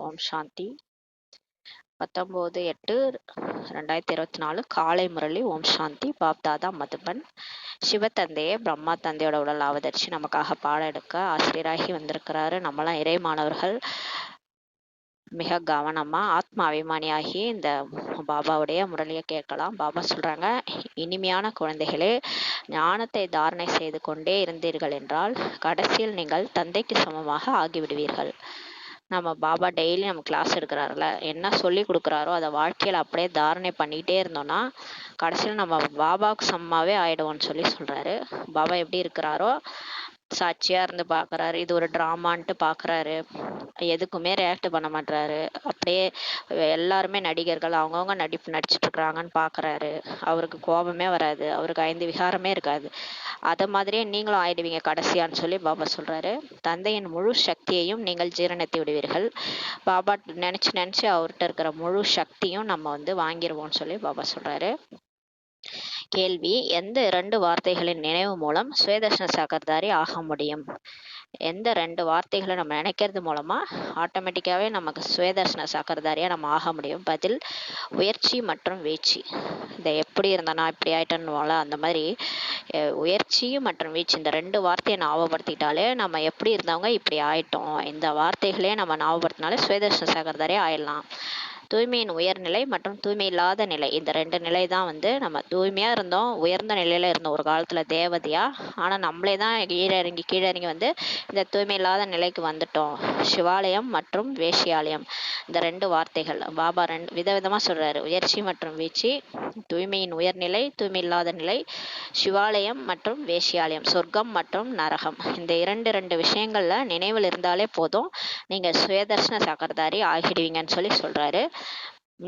ஓம் சாந்தி. 19/8/2024 காலை முரளி. ஓம் சாந்தி. பாப்தாதா மதுபன். சிவத்தந்தையே பிரம்மா தந்தையோட உடல் அவதரிச்சு நமக்காக பாடம் எடுக்க ஆசிரியராகி வந்திருக்கிறாரு. நம்மளாம் இறை மாணவர்கள் மிக கவனமா ஆத்ம அபிமானியாகி இந்த பாபாவுடைய முரளியை கேட்கலாம். பாபா சொல்றாங்க, இனிமையான குழந்தைகளே, ஞானத்தை தாரணை செய்து கொண்டே இருந்தீர்கள் என்றால் கடைசியில் நீங்கள் தந்தைக்கு சமமாக ஆகிவிடுவீர்கள். நம்ம பாபா டெய்லி நம்ம கிளாஸ் எடுக்கிறாருல, என்ன சொல்லி கொடுக்குறாரோ அதை வாழ்க்கையில் அப்படியே தாரணை பண்ணிக்கிட்டே இருந்தோம்னா கடைசியில் நம்ம பாபாவுக்கு சமமாகவே ஆயிடுவோம்னு சொல்லி சொல்கிறாரு. பாபா எப்படி இருக்கிறாரோ சாட்சியாக இருந்து பார்க்குறாரு. இது ஒரு ட்ராமான்ட்டு பார்க்குறாரு. எதுக்குமே ரியாக்ட் பண்ண மாட்டாரு. அப்படியே எல்லாருமே நடிகர்கள் அவங்கவுங்க நடிச்சுட்டு இருக்கிறாங்கன்னு பார்க்குறாரு. அவருக்கு கோபமே வராது. அவருக்கு 5 விகாரமே இருக்காது. அதை மாதிரியே நீங்களும் ஆயிடுவீங்க கடைசியான்னு சொல்லி பாபா சொல்கிறாரு. தந்தையின் முழு சக்தியையும் நீங்கள் ஜீரணித்து விடுவீர்கள். பாபா நினச்சி அவர்கிட்ட இருக்கிற முழு சக்தியும் நம்ம வாங்கிடுவோம்னு சொல்லி பாபா சொல்கிறாரு. கேள்வி: எந்த 2 வார்த்தைகளின் நினைவு மூலம் சுயதர்ஷன சக்கரதாரி ஆக முடியும்? எந்த 2 வார்த்தைகளை நம்ம நினைக்கிறது மூலமா ஆட்டோமேட்டிக்காவே நமக்கு சுயதர்ஷன சக்கரதாரியா நம்ம ஆக முடியும்? பதில்: உயர்ச்சி மற்றும் வீழ்ச்சி. இதை எப்படி இருந்தானா இப்படி ஆயிட்டோம்ல, அந்த மாதிரி உயர்ச்சி மற்றும் வீழ்ச்சி இந்த 2 வார்த்தையை ஞாபகப்படுத்திட்டாலே நம்ம எப்படி இருந்தவங்க இப்படி ஆயிட்டோம், இந்த வார்த்தைகளே நம்ம ஞாபகப்படுத்தினாலே சுயதர்ஷன சக்கரதாரியா ஆயிடலாம். தூய்மையின் உயர்நிலை மற்றும் தூய்மை இல்லாத நிலை, இந்த 2 நிலை தான் நம்ம தூய்மையா இருந்தோம், உயர்ந்த நிலையில இருந்தோம் ஒரு காலத்துல தேவதையா. ஆனா நம்மளே தான் கீழே இறங்கி இந்த தூய்மை இல்லாத நிலைக்கு வந்துட்டோம். சிவாலயம் மற்றும் வேஷியாலயம், இந்த 2 வார்த்தைகள் பாபா விதவிதமா சொல்றாரு. உயர்ச்சி மற்றும் வீழ்ச்சி, தூய்மையின் உயர்நிலை, தூய்மை இல்லாத நிலை, சிவாலயம் மற்றும் வேஷியாலயம், சொர்க்கம் மற்றும் நரகம். இந்த 2 விஷயங்கள்ல நினைவில் இருந்தாலே போதும், நீங்க சுயதர்ஷன சக்கரதாரி ஆகிடுவீங்கன்னு சொல்லி சொல்றாரு.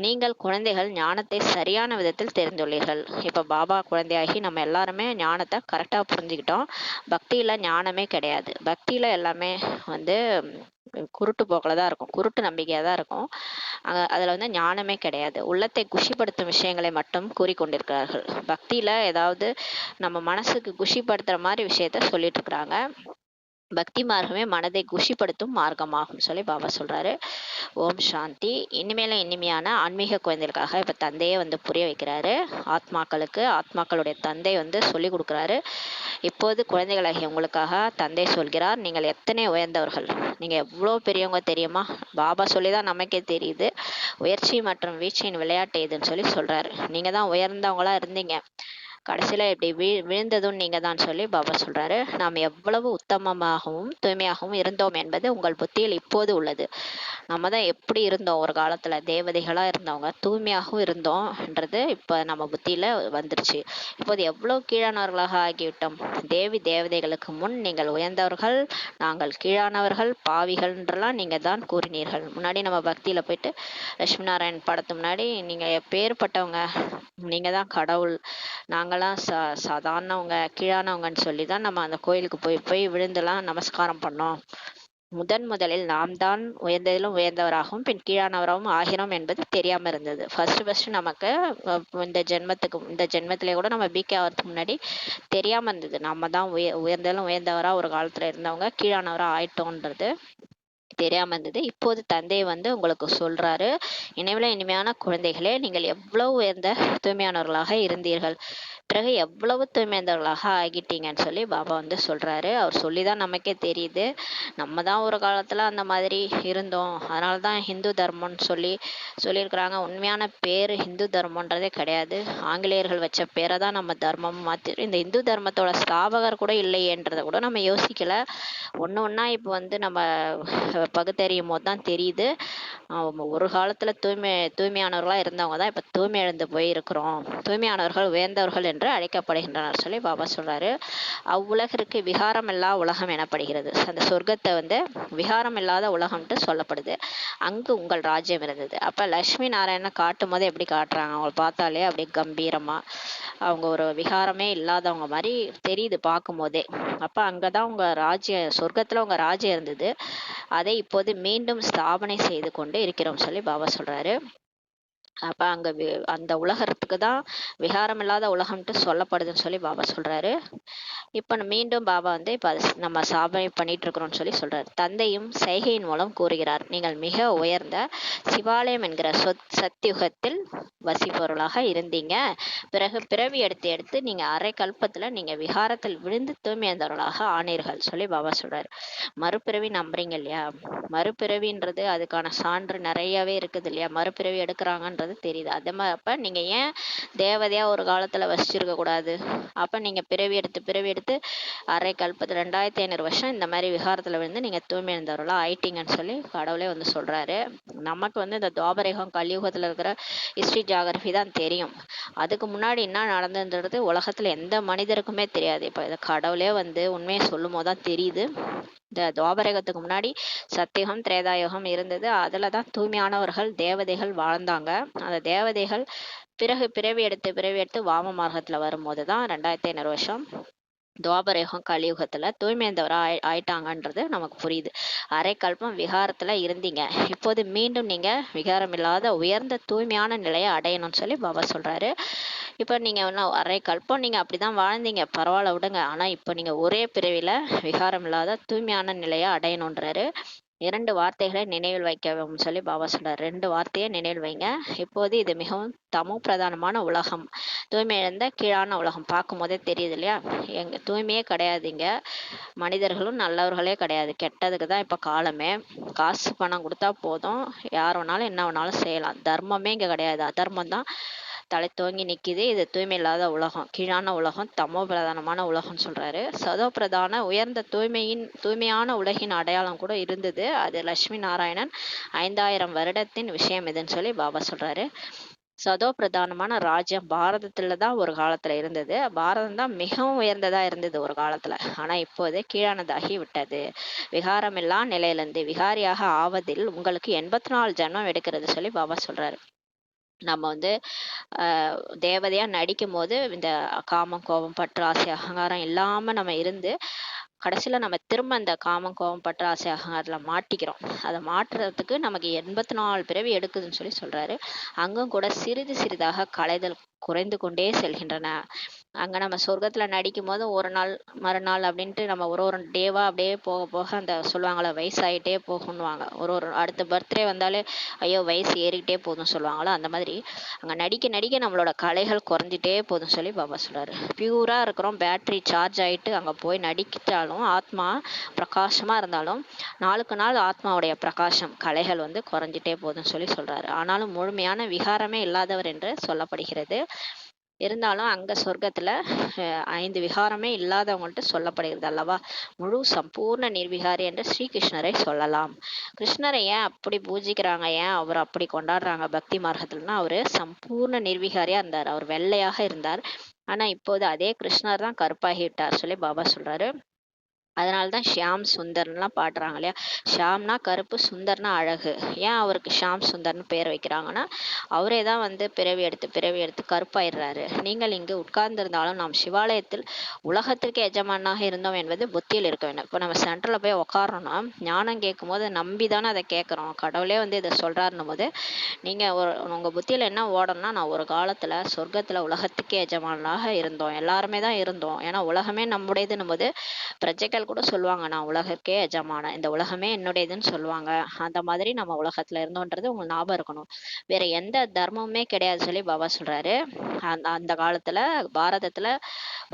நீங்கள் குழந்தைகள் ஞானத்தை சரியான விதத்தில் தெரிந்துள்ளீர்கள். இப்போ பாபா குழந்தையாகி நம்ம எல்லாருமே ஞானத்தை கரெக்டாக புரிஞ்சுக்கிட்டோம். பக்தியில் ஞானமே கிடையாது. பக்தியில் எல்லாமே குருட்டு போக்கில் தான் இருக்கும், குருட்டு நம்பிக்கையாக தான் இருக்கும். அதில் ஞானமே கிடையாது. உள்ளத்தை குஷிப்படுத்தும் விஷயங்களை மட்டும் கூறிக்கொண்டிருக்கிறார்கள். பக்தியில் ஏதாவது நம்ம மனசுக்கு குஷிப்படுத்துகிற மாதிரி விஷயத்த சொல்லிட்டு இருக்கிறாங்க. பக்தி மார்க்கமே மனதை குஷிப்படுத்தும் மார்க்கமாகும் சொல்லி பாபா சொல்றாரு. ஓம் சாந்தி. இனிமையான ஆன்மீக குழந்தைகளுக்காக இப்ப தந்தையே புரிய வைக்கிறாரு. ஆத்மாக்களுடைய தந்தை சொல்லி கொடுக்குறாரு. இப்போது குழந்தைகளாகிய உங்களுக்காக தந்தை சொல்கிறார், நீங்கள் எத்தனை உயர்ந்தவர்கள், நீங்க எவ்வளவு பெரியவங்க தெரியுமா? பாபா சொல்லிதான் நமக்கே தெரியுது. உயர்ச்சி மற்றும் வீழ்ச்சியின் விளையாட்டு இதுன்னு சொல்லி சொல்றாரு. நீங்க தான் உயர்ந்தவங்களா இருந்தீங்க, கடைசியில இப்படி விழுந்ததும் நீங்க தான் சொல்லி பாபா சொல்றாரு. நாம் எவ்வளவு உத்தமமாகவும் தூய்மையாகவும் இருந்தோம் என்பது உங்கள் புத்தியில் இப்போது உள்ளது. நம்ம தான் எப்படி இருந்தோம் ஒரு காலத்துல, தேவதைகளா இருந்தவங்க, தூய்மையாகவும் இருந்தோம்ன்றது இப்ப நம்ம புத்தியில வந்துருச்சு. இப்போது எவ்வளவு கீழானவர்களாக ஆகிவிட்டோம். தேவதைகளுக்கு முன் நீங்கள் உயர்ந்தவர்கள், நாங்கள் கீழானவர்கள், பாவிகள்ன்றலாம் நீங்க தான் கூறினீர்கள். முன்னாடி நம்ம பக்தியில போயிட்டு லட்சுமி நாராயண் படத்து முன்னாடி, நீங்க எப்பேற்பட்டவங்க, நீங்க தான் கடவுள், நாங்களாம் சாதாரணவங்க, கீழானவங்கன்னு சொல்லி தான் நம்ம அந்த கோயிலுக்கு போய் விழுந்துலாம் நமஸ்காரம் பண்ணோம். முதலில் நாம் தான் உயர்ந்ததிலும் உயர்ந்தவராகவும் பின் கீழானவராகவும் ஆகிறோம் என்பது தெரியாம இருந்தது. ஃபர்ஸ்ட் நமக்கு இந்த ஜென்மத்திலே கூட நம்ம பிகே ஆகிறதுக்கு முன்னாடி தெரியாம இருந்தது. நம்ம தான் உயர்ந்ததிலும் உயர்ந்தவரா ஒரு காலத்துல இருந்தவங்க கீழானவரா ஆயிட்டோன்றது தெரியாம இருந்தது. இப்போது தந்தை உங்களுக்கு சொல்றாரு, இனிமையான குழந்தைகளே, நீங்கள் எவ்வளவு உயர்ந்த தூய்மையானவர்களாக இருந்தீர்கள், பிறகு எவ்வளவு தூய்மையானவர்களாக ஆகிட்டீங்கன்னு சொல்லி பாபா சொல்றாரு. அவர் சொல்லிதான் நமக்கே தெரியுது. நம்ம தான் ஒரு காலத்துல அந்த மாதிரி இருந்தோம், அதனாலதான் ஹிந்து தர்மம்னு சொல்லியிருக்கிறாங்க. உண்மையான பேரு ஹிந்து தர்மன்றதே கிடையாது. ஆங்கிலேயர்கள் வச்ச பேரை தான் நம்ம தர்மம் மாத்தி, இந்த இந்து தர்மத்தோட ஸ்தாபகர் கூட இல்லையேன்றதை கூட நம்ம யோசிக்கல. ஒண்ணா இப்போ நம்ம பகுத்தறியும் போது தான் தெரியுது, ஒரு காலத்துல தூய்மையானவர்களா இருந்தவங்க தான் இப்ப தூய்மை இழந்து போயிருக்கிறோம். தூய்மையானவர்கள் உயர்ந்தவர்கள் என்று அழைக்கப்படுகின்றனர் சொல்லி பாபா சொல்றாரு. அவ்வுலகிற்கு விகாரம் இல்லா உலகம் எனப்படுகிறது. அந்த சொர்க்கத்தை விகாரம் இல்லாத உலகம்ட்டு சொல்லப்படுது. அங்கு உங்கள் ராஜ்யம் இருந்தது. அப்ப லட்சுமி நாராயணனை காட்டும் போது எப்படி காட்டுறாங்க, அவங்களை பார்த்தாலே அப்படியே கம்பீரமா, அவங்க ஒரு விகாரமே இல்லாதவங்க மாதிரி தெரியுது பார்க்கும் போதே. அப்ப அங்கதான் உங்க சொர்க்கத்துல உங்க ராஜ்யம் இருந்தது, அதை இப்போது மீண்டும் ஸ்தாபனை செய்து கொண்டு இருக்கிறோம் சொல்லி பாபா சொல்றாரு. அப்ப அங்க அந்த உலகத்துக்கு தான் விகாரம் இல்லாத உலகம்ட்டு சொல்லப்படுதுன்னு சொல்லி பாபா சொல்றாரு. இப்ப மீண்டும் பாபா வந்து இப்ப நம்ம சாதனை பண்ணிட்டு இருக்கிறோம்னு சொல்லி சொல்றாரு. தந்தையும் செய்கையின் மூலம் கூறுகிறார், நீங்கள் மிக உயர்ந்த சிவாலயம் என்கிற சத்தியுகத்தில் வசிப்பொருளாக இருந்தீங்க. பிறகு பிறவி எடுத்து எடுத்து நீங்க அரை கல்பத்துல நீங்க விகாரத்தில் விழுந்து தூய்மையந்தவர்களாக ஆனீர்கள் சொல்லி பாபா சொல்றாரு. மறுபிறவி நம்புறீங்க இல்லையா? மறுபிறவின்றது அதுக்கான சான்று நிறையவே இருக்குது இல்லையா? மறுபிறவி எடுக்கிறாங்கன்றது தெரியுது. அதே மாதிரி அப்ப நீங்க ஏன் தேவதையா ஒரு காலத்துல வசிச்சிருக்க கூடாது? அப்ப நீங்க பிறவி எடுத்து பிறவி எடுத்து அரை கல்பத்து 2500 வருஷம் இந்த மாதிரி விகாரத்துல விழுந்து நீங்க தூய்மை இருந்தவர்களா ஆயிட்டீங்கன்னு சொல்லி கடவுளே வந்து சொல்றாரு. நமக்கு வந்து இந்த துவாபரயுகம் கலியுகத்துல இருக்கிற ஹிஸ்டரி ஜியாகிரபி தான் தெரியும். அதுக்கு முன்னாடி என்ன நடந்ததுன்றது உலகத்துல எந்த மனிதருக்குமே தெரியாது. இப்ப இதை கடவுளே வந்து உண்மையை சொல்லும் போதுதான் தெரியுது. இந்த துவாபரகத்துக்கு முன்னாடி சத்தியுகம் திரேதாயுகம் இருந்தது. அதுலதான் தூய்மையானவர்கள் தேவதைகள் வாழ்ந்தாங்க. அந்த தேவதைகள் பிறகு பிறவி எடுத்து வாம மார்க்கத்துல வரும்போதுதான் 2500 வருஷம் துவாபரயுகம் கலியுகத்துல தூய்மையந்தவரா ஆயிட்டாங்கன்றது நமக்கு புரியுது. அரை கல்பம் விகாரத்துல இருந்தீங்க, இப்போது மீண்டும் நீங்க விகாரம் இல்லாத உயர்ந்த தூய்மையான நிலையை அடையணும்னு சொல்லி பாபா சொல்றாரு. இப்ப நீங்க அரை கல்பம் நீங்க அப்படிதான் வாழ்ந்தீங்க, பரவாயில்ல விடுங்க. ஆனா இப்ப நீங்க ஒரே பிறவில விகாரம் இல்லாத தூய்மையான நிலையை அடையணுன்றாரு. 2 வார்த்தைகளை நினைவில் வைக்கவும் சொல்லி பாபா சொல்றாரு. 2 வார்த்தையை நினைவில் வைங்க. இப்போது இது மிகவும் தமோ பிரதானமான உலகம், தூய்மை இழந்த கீழான உலகம். பார்க்கும் போதே தெரியுது இல்லையா? எங்க தூய்மையே கிடையாது. இங்க மனிதர்களும் நல்லவர்களே கிடையாது, கெட்டதுக்கு தான் இப்ப காலமே. காசு பணம் கொடுத்தா போதும், யார் வேணாலும் என்ன வேணாலும் செய்யலாம். தர்மமே இங்க கிடையாது, அதர்மம் தான் தலை தோங்கி நிக்குது. இது தூய்மை இல்லாத உலகம், கீழான உலகம், தமோ பிரதானமான உலகம்னு சொல்றாரு. சதோ பிரதான உயர்ந்த தூய்மையான உலகின் அடையாளம் கூட இருந்தது. அது லட்சுமி நாராயணன் 5000 வருடத்தின் விஷயம் இதுன்னு சொல்லி பாபா சொல்றாரு. சதோ பிரதானமான ராஜ்யம் பாரதத்துல தான் ஒரு காலத்துல இருந்தது. பாரதம் தான் மிகவும் உயர்ந்ததா இருந்தது ஒரு காலத்துல. ஆனா இப்போது கீழானதாகி விட்டது. விகாரமில்லா நிலையிலிருந்து விகாரியாக ஆவதில் உங்களுக்கு 84 ஜென்மம் எடுக்கிறது சொல்லி பாபா சொல்றாரு. நம்ம வந்து தேவதையா நடிக்கும் போது இந்த காமம் கோபம் பற்று ஆசை அகங்காரம் இல்லாம நம்ம இருந்து கடைசியில நம்ம திரும்ப அந்த காமம் கோபம் பற்று ஆசை அகங்காரத்துல மாட்டிக்கிறோம். அதை மாற்றுறதுக்கு நமக்கு 84 பிறவி எடுக்குதுன்னு சொல்லி சொல்றாரு. அங்கும் கூட சிறிது சிறிதாக களைதல் குறைந்து கொண்டே செல்கின்றன. அங்க நம்ம சொர்க்கத்துல நடிக்கும் போது ஒரு நாள் மறுநாள் அப்படின்ட்டு நம்ம ஒரு ஒரு டேவா அப்படியே போக போக அந்த சொல்லுவாங்களே வயசாயிட்டே போகணுவாங்க. ஒரு ஒரு அடுத்த பர்த்டே வந்தாலே ஐயோ வயசு ஏறிக்கிட்டே போதும்னு சொல்லுவாங்களோ அந்த மாதிரி அங்க நடிக்க நடிக்க நம்மளோட கலைகள் குறைஞ்சிட்டே போதும்னு சொல்லி பாபா சொல்றாரு. பியூரா இருக்கிறோம், பேட்டரி சார்ஜ் ஆயிட்டு அங்க போய் நடிக்கிட்டாலும் ஆத்மா பிரகாசமா இருந்தாலும் நாளுக்கு நாள் ஆத்மாவுடைய பிரகாசம் கலைகள் வந்து குறைஞ்சிட்டே போதும்னு சொல்லி சொல்றாரு. ஆனாலும் முழுமையான விகாரமே இல்லாதவர் என்று சொல்லப்படுகிறது. இருந்தாலும் அங்க சொர்க்கத்துல 5 விகாரமே இல்லாதவங்கள்ட்ட சொல்லப்படுகிறது அல்லவா. முழு சம்பூர்ண நிர்விகாரி என்று ஸ்ரீகிருஷ்ணரை சொல்லலாம். கிருஷ்ணரை ஏன் அப்படி பூஜிக்கிறாங்க, ஏன் அவர் அப்படி கொண்டாடுறாங்க பக்தி மார்க்கத்துலன்னா, அவரு சம்பூர்ண நிர்விகாரியா இருந்தார், அவர் வெள்ளையாக இருந்தார். ஆனா இப்போது அதே கிருஷ்ணர் தான் கருப்பாகி விட்டார் சொல்லி பாபா சொல்றாரு. அதனாலதான் ஷியாம் சுந்தர்லாம் பாடுறாங்க இல்லையா? ஷியாம்னா கருப்பு, சுந்தர்னா அழகு. ஏன் அவருக்கு ஷியாம் சுந்தர்னு பேர் வைக்கிறாங்கன்னா, அவரே தான் வந்து பிறவி எடுத்து கருப்பாயிடுறாரு. நீங்கள் இங்கு உட்கார்ந்திருந்தாலும் நாம் சிவாலயத்தில் உலகத்திற்கு எஜமானாக இருந்தோம் என்பது புத்தியில் இருக்க வேண்டும். இப்போ நம்ம சென்டர்ல போய் உட்காரோம்னா ஞானம் கேட்கும் போது நம்பி தானே அதை கேட்குறோம். கடவுளே வந்து இதை சொல்றாருன்னும் போது நீங்க உங்க புத்தியில என்ன ஓடணும்னா, நான் ஒரு காலத்துல சொர்க்கத்துல உலகத்துக்கே எஜமானாக இருந்தோம், எல்லாருமே தான் இருந்தோம். ஏன்னா உலகமே நம்முடையதுன்னும் போது பிரஜைகள் கூட சொல்லுவாங்க, நான் உலகக்கே எஜமானன், இந்த உலகமே என்னுடையதுன்னு சொல்லுவாங்க. அந்த மாதிரி நம்ம உலகத்துல இருந்தோன்றது உங்களுக்கு ஞாபகம் இருக்கணும். வேற எந்த தர்மமுமே கிடையாது சொல்லி பாபா சொல்றாரு. அந்த அந்த காலத்துல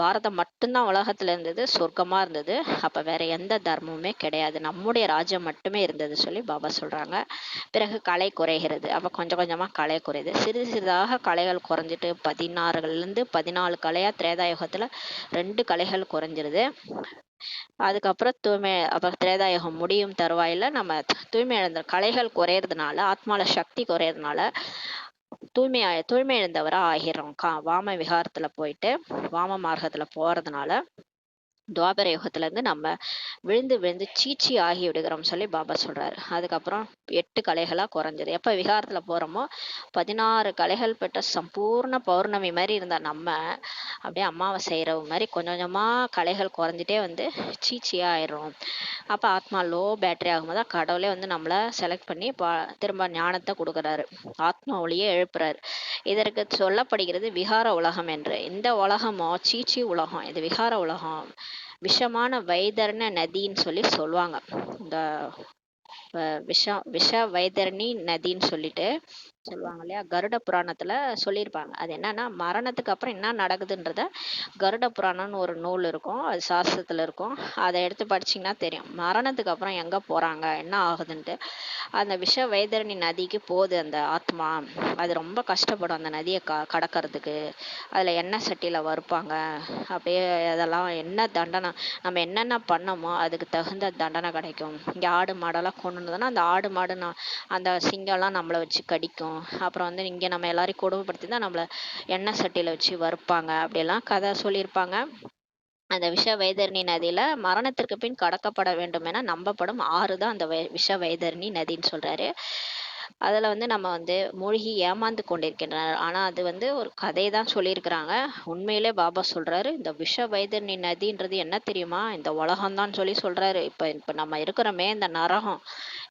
பாரதம் மட்டும்தான் உலகத்துல இருந்தது, சொர்க்கமா இருந்தது. அப்ப வேற எந்த தர்மமுமே கிடையாது, நம்முடைய ராஜ்யம் மட்டுமே இருந்தது சொல்லி பாபா சொல்றாங்க. பிறகு கலை குறைகிறது. அப்ப கொஞ்சம் கொஞ்சமா கலை குறையுது. சிறிது சிறிதாக கலைகள் குறைஞ்சிட்டு 16 இருந்து 14 கலையா திரேதாயுகத்துல 2 கலைகள் குறைஞ்சிருது. அதுக்கப்புறம் அப்புறம் திரேதாயுகம் முடியும் தருவாயில நம்ம தூய்மை இழந்த கலைகள் குறையறதுனால, ஆத்மால சக்தி குறையறதுனால தூய்மை இழந்தவரா ஆகிறோம். வாம விகாரத்துல போயிட்டு வாம மார்க்கத்துல போறதுனால துவாபர யுகத்துல இருந்து நம்ம விழுந்து விழுந்து சீச்சி ஆகி விடுகிறோம் சொல்லி பாபா சொல்றாரு. அதுக்கப்புறம் 8 கலைகளா குறைஞ்சது. எப்ப விகாரத்துல போறோமோ 16 கலைகள் பெற்ற சம்பூர்ண பௌர்ணமி மாதிரி இருந்த நம்ம அப்படியே அமாவாசை இரவு மாதிரி கொஞ்சம் கொஞ்சமா கலைகள் குறைஞ்சிட்டே வந்து சீச்சியா ஆயிடுறோம். அப்ப ஆத்மா லோ பேட்டரி ஆகும்போது தான் கடவுளே வந்து நம்மள செலக்ட் பண்ணி திரும்ப ஞானத்தை கொடுக்குறாரு, ஆத்மா ஒளியை எழுப்புறாரு. இதற்கு சொல்லப்படுகிறது விகார உலகம் என்று. இந்த உலகமோ சீச்சி உலகம், இது விகார உலகம், விஷமான வைதர்ண நதின்னு சொல்லி சொல்லுவாங்க. இந்த விஷ வைதரணி நதின்னு சொல்லிட்டு சொல்லுவாங்க இல்லையா, கருட புராணத்துல சொல்லியிருப்பாங்க. அது என்னன்னா, மரணத்துக்கு அப்புறம் என்ன நடக்குதுன்றத கருட புராணம்னு ஒரு நூல் இருக்கும், அது சாஸ்திரத்துல இருக்கும். அதை எடுத்து படிச்சீங்கன்னா தெரியும் மரணத்துக்கு அப்புறம் எங்க போறாங்க என்ன ஆகுதுன்ட்டு. அந்த விஷ வைதரணி நதிக்கு போகுது அந்த ஆத்மா. அது ரொம்ப கஷ்டப்படும் அந்த நதியை கடக்கிறதுக்கு. அதுல எண்ணெய் சட்டியில வறுப்பாங்க. அப்படியே அதெல்லாம் என்ன தண்டனை, நம்ம என்னென்ன பண்ணமோ அதுக்கு தகுந்த தண்டனை கிடைக்கும். இங்க ஆடு மாடெல்லாம் கொண்டு வந்தோம்னா அந்த ஆடு மாடு அந்த சிங்கம்லாம் நம்மளை வச்சு கடிக்கும். அப்புறம் வந்து இங்க நம்ம எல்லாரையும் கொடுமைப்படுத்தி தான் நம்மள எண்ணெய் சட்டியில வச்சு வறுப்பாங்க. அப்படியெல்லாம் கதை சொல்லியிருப்பாங்க. அந்த விஷ வைதரணி நதியில மரணத்திற்கு பின் கடக்கப்பட வேண்டும் என நம்பப்படும் ஆறு தான் அந்த விஷ வைதரணி நதின்னு சொல்றாரு. அதுல வந்து நம்ம வந்து மூழ்கி ஏமாந்து கொண்டிருக்கின்றனர். ஆனா அது வந்து ஒரு கதை தான் சொல்லியிருக்கிறாங்க. உண்மையிலே பாபா சொல்றாரு, இந்த விஷ வைதரணி நதின்றது என்ன தெரியுமா, இந்த உலகம்தான் சொல்லி சொல்றாரு. இப்ப நம்ம இருக்கிறோமே இந்த நரகம்,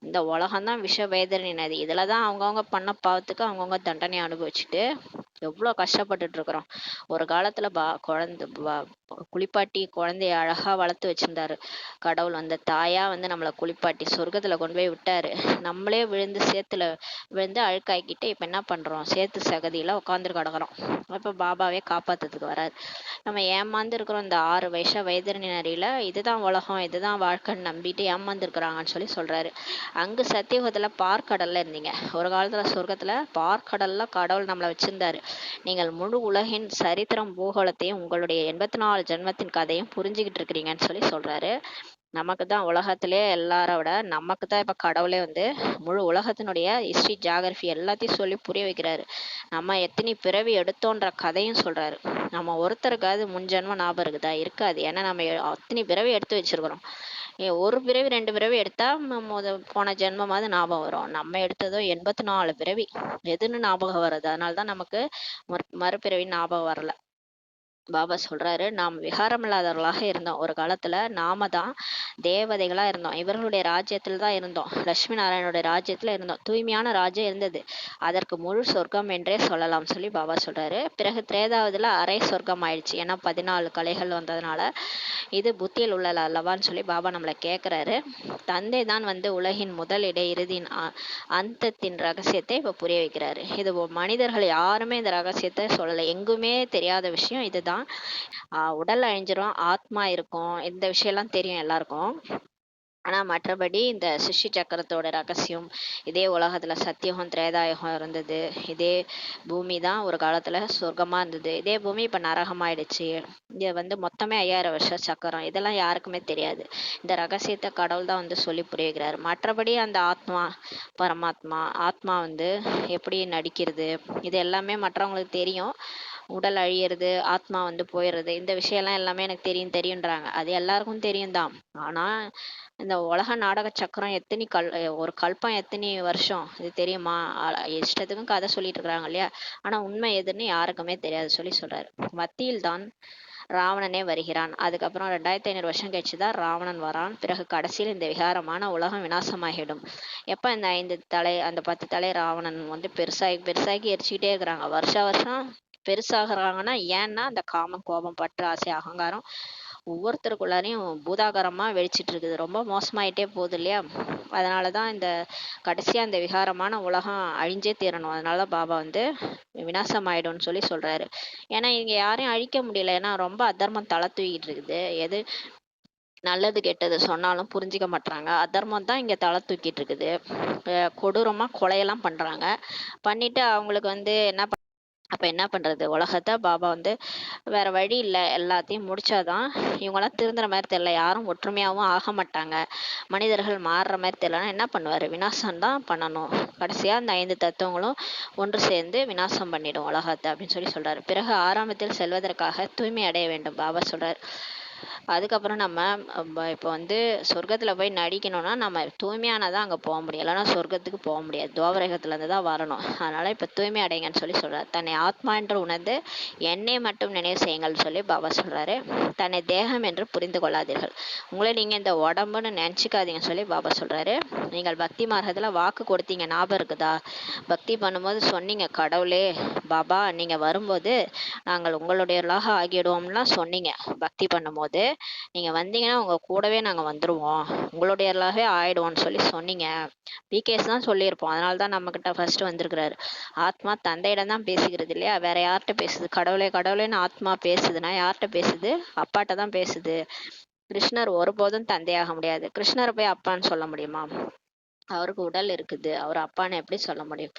இந்த உலகம்தான் விஷ வைதரணி நதி. இதுலதான் அவங்கவுங்க பண்ண பாவத்துக்கு அவங்கவுங்க தண்டனை அனுபவிச்சுட்டு எவ்வளவு கஷ்டப்பட்டுட்டு இருக்கிறோம். ஒரு காலத்துல குழந்தை குளிப்பாட்டி குழந்தைய அழகா வளர்த்து வச்சிருந்தாரு கடவுள். அந்த தாயா வந்து நம்மளை குளிப்பாட்டி சொர்க்கத்துல கொண்டு போய் விட்டாரு. நம்மளே விழுந்து சேத்துல விழுந்து அழுக்காக்கிட்டு இப்ப என்ன பண்றோம், சேத்து சகதியில உட்காந்துட்டு கிடக்குறோம். இப்ப பாபாவே காப்பாத்துறதுக்கு வராது. நம்ம ஏமாந்து இருக்கிறோம். இந்த 6 வயச வைத்தறிஞரில இதுதான் உலகம், இதுதான் வாழ்க்கைன்னு நம்பிட்டு ஏமாந்து இருக்கிறாங்கன்னு சொல்லி சொல்றாரு. அங்கு சத்தியுகத்துல பார்க்கடல்ல இருந்தீங்க. ஒரு காலத்துல சொர்க்கத்துல பார்க்கடல்ல கடவுள் நம்மளை வச்சிருந்தாரு. நீங்கள் முழு உலகின் சரித்திரம் பூகோளத்தையும் உங்களுடைய 84 ஜென்மத்தின் கதையும் புரிஞ்சுக்கிட்டு இருக்கிறீங்கன்னு சொல்லி சொல்றாரு. நமக்கு தான் உலகத்திலே எல்லாரோட நமக்கு தான் இப்ப கடவுளே வந்து முழு உலகத்தினுடைய ஹிஸ்டரி ஜியாகிரபி எல்லாத்தையும் சொல்லி புரிய வைக்கிறாரு. நம்ம எத்தனை பிறவி எடுத்தோன்ற கதையும் சொல்றாரு. நம்ம ஒருத்தருக்காவது முன் ஜென்மம் ஞாபகம் இருக்குதா? இருக்காது. ஏன்னா நம்ம அத்தனை பிறவி எடுத்து வச்சிருக்கிறோம். ஒரு பிறவி 2 பிறவி எடுத்தா போன ஜென்மமாவது ஞாபகம் வரும். நம்ம எடுத்ததோ 84 பிறவி, எதுன்னு ஞாபகம் வருது? அதனாலதான் நமக்கு மறுபிறவி ஞாபகம் வரல. பாபா சொல்றாரு, நாம் விகாரம் இல்லாதவர்களாக இருந்தோம். ஒரு காலத்துல நாம தான் தேவதைகளா இருந்தோம். இவர்களுடைய ராஜ்யத்துல தான் இருந்தோம். லட்சுமி நாராயணனுடைய ராஜ்யத்துல இருந்தோம். தூய்மையான ராஜ்யம் இருந்தது. அதற்கு முழு சொர்க்கம் என்றே சொல்லலாம் சொல்லி பாபா சொல்றாரு. பிறகு திரேதாவதுல அரை சொர்க்கம் ஆயிடுச்சு. ஏன்னா 14 கலைகள் வந்ததுனால. இது புத்தியில் உள்ளல அல்லவான்னு சொல்லி பாபா நம்மளை கேட்கிறாரு. தந்தை தான் வந்து உலகின் முதல் இடை இறுதியின் அந்தத்தின் ரகசியத்தை இப்ப புரிய வைக்கிறாரு. இது மனிதர்கள் யாருமே இந்த ரகசியத்தை சொல்லலை. எங்குமே தெரியாத விஷயம் இதுதான். உடல் அழிஞ்சிரும், ஆத்மா இருக்கும், இந்த விஷயம் எல்லாம் தெரியும் எல்லாருக்கும். ஆனா மற்றபடி இந்த சிருஷ்டி சக்கரத்தோட ரகசியம், இதே உலகத்துல சத்தியுகம் திரேதாயுகம் இருந்தது. இதே பூமி தான் ஒரு காலத்துல சொர்க்கமா இருந்தது. இதே பூமி இப்ப நரகமாயிடுச்சு. இங்க வந்து மொத்தமே 5000 வருஷம் சக்கரம். இதெல்லாம் யாருக்குமே தெரியாது. இந்த ரகசியத்தை கடவுள் தான் வந்து சொல்லி புரியுகிறாரு. மற்றபடி அந்த ஆத்மா, பரமாத்மா, ஆத்மா வந்து எப்படி நடிக்கிறது, இது எல்லாமே மற்றவங்களுக்கு தெரியும். உடல் அழியிறது, ஆத்மா வந்து போயிடுறது, இந்த விஷயம்லாம் எல்லாமே எனக்கு தெரியுன்றாங்க. அது எல்லாருக்கும் தெரியும் தான். ஆனா இந்த உலக நாடக சக்கரம் ஒரு கல்பம் எத்தனை வருஷம் இது தெரியுமா? இஷ்டத்துக்கும் கதை சொல்லிட்டு இருக்கிறாங்க இல்லையா? ஆனா உண்மை எதுன்னு யாருக்குமே தெரியாது சொல்லி சொல்றாரு. மத்தியில் தான் ராவணனே வருகிறான். அதுக்கப்புறம் 2500 வருஷம் கழிச்சுதான் ராவணன் வரான். பிறகு கடைசியில் இந்த விகாரமான உலகம் விநாசமாகிடும். எப்ப இந்த 5 தலை அந்த 10 தலை ராவணன் வந்து பெருசாகி பெருசாகி எரிச்சுக்கிட்டே இருக்கிறாங்க. வருஷம் பெருசாகிறாங்கன்னா ஏன்னா அந்த காமம், கோபம், பற்று, ஆசை, அகங்காரம் ஒவ்வொருத்தருக்குள்ளாரையும் பூதாகரமா வெடிச்சிட்டு இருக்குது. ரொம்ப மோசமாயிட்டே போகுது இல்லையா? அதனாலதான் இந்த கடைசியா இந்த விகாரமான உலகம் அழிஞ்சே தீரணும். அதனால பாபா வந்து விநாசம் ஆயிடும்னு சொல்லி சொல்றாரு. ஏன்னா இங்க யாரையும் அழிக்க முடியல. ஏன்னா ரொம்ப அதர்மம் தலை தூக்கிட்டு இருக்குது. எது நல்லது கெட்டது சொன்னாலும் புரிஞ்சிக்க மாட்டாங்க. அதர்மம் தான் இங்க தலை தூக்கிட்டு இருக்குது. கொடூரமா கொலையெல்லாம் பண்றாங்க. பண்ணிட்டு அவங்களுக்கு வந்து அப்ப என்ன பண்றது? உலகத்தை பாபா வந்து வேற வழி இல்லை, எல்லாத்தையும் முடிச்சாதான் இவங்கெல்லாம் திருந்துற மாதிரி தெரியல. யாரும் ஒற்றுமையாவும் ஆக மாட்டாங்க. மனிதர்கள் மாறுற மாதிரி தெரியலன்னா என்ன பண்ணுவாரு? விநாசம் தான் பண்ணணும். கடைசியா அந்த 5 தத்துவங்களும் ஒன்று சேர்ந்து விநாசம் பண்ணிடும் உலகத்தை அப்படின்னு சொல்லி சொல்றாரு. பிறகு ஆரம்பத்தில் செல்வதற்காக தூய்மை அடைய வேண்டும். பாபா சொல்றாரு, அதுக்கப்புறம் நம்ம இப்போ வந்து சொர்க்கத்தில் போய் நடிக்கணும்னா நம்ம தூய்மையானதான் அங்கே போக முடியும், இல்லைன்னா சொர்க்கத்துக்கு போக முடியாது. துவாபரகத்துலேருந்து தான் வரணும். அதனால் இப்போ தூய்மை அடைங்கன்னு சொல்லி சொல்கிறார். தன்னை ஆத்மா என்று உணர்ந்து என்னை மட்டும் நினைவு செய்யுங்கள்னு சொல்லி பாபா சொல்கிறாரு. தன்னை தேகம் என்று புரிந்து கொள்ளாதீர்கள், உங்களை நீங்கள் இந்த உடம்புன்னு நினச்சிக்காதீங்கன்னு சொல்லி பாபா சொல்கிறாரு. நீங்கள் பக்தி மார்க்கத்தில் வாக்கு கொடுத்தீங்க, ஞாபகம் இருக்குதா? பக்தி பண்ணும்போது சொன்னீங்க, கடவுளே பாபா நீங்கள் வரும்போது நாங்கள் உங்களுடையவர்களாக ஆகிடுவோம்லாம் சொன்னீங்க. பக்தி பண்ணும்போது நீங்கள் வந்தீங்கன்னா உங்கள் கூடவே நாங்கள் வந்துடுவோம், உங்களுடையவர்களாகவே ஆயிடுவோம்னு சொல்லி சொன்னீங்க. பிகேஸ் தான் சொல்லியிருப்போம். அதனால தான் நம்மக்கிட்ட ஃபர்ஸ்ட் வந்திருக்கிறாரு. ஆத்மா தந்தையிடம் தான் பேசுகிறது இல்லையா, வேற யார்கிட்ட பேசுது? கடவுளே கடவுளேன்னு ஆத்மா பேசுதுன்னா யார்கிட்ட பேசுது? அப்பாட்ட தான் பேசுது. கிருஷ்ணர் ஒருபோதும் தந்தையாக முடியாது. கிருஷ்ணரை போய் அப்பான்னு சொல்ல முடியுமா? அவருக்கு உடல் இருக்குது, அவர் அப்பான்னு எப்படி சொல்ல முடியும்?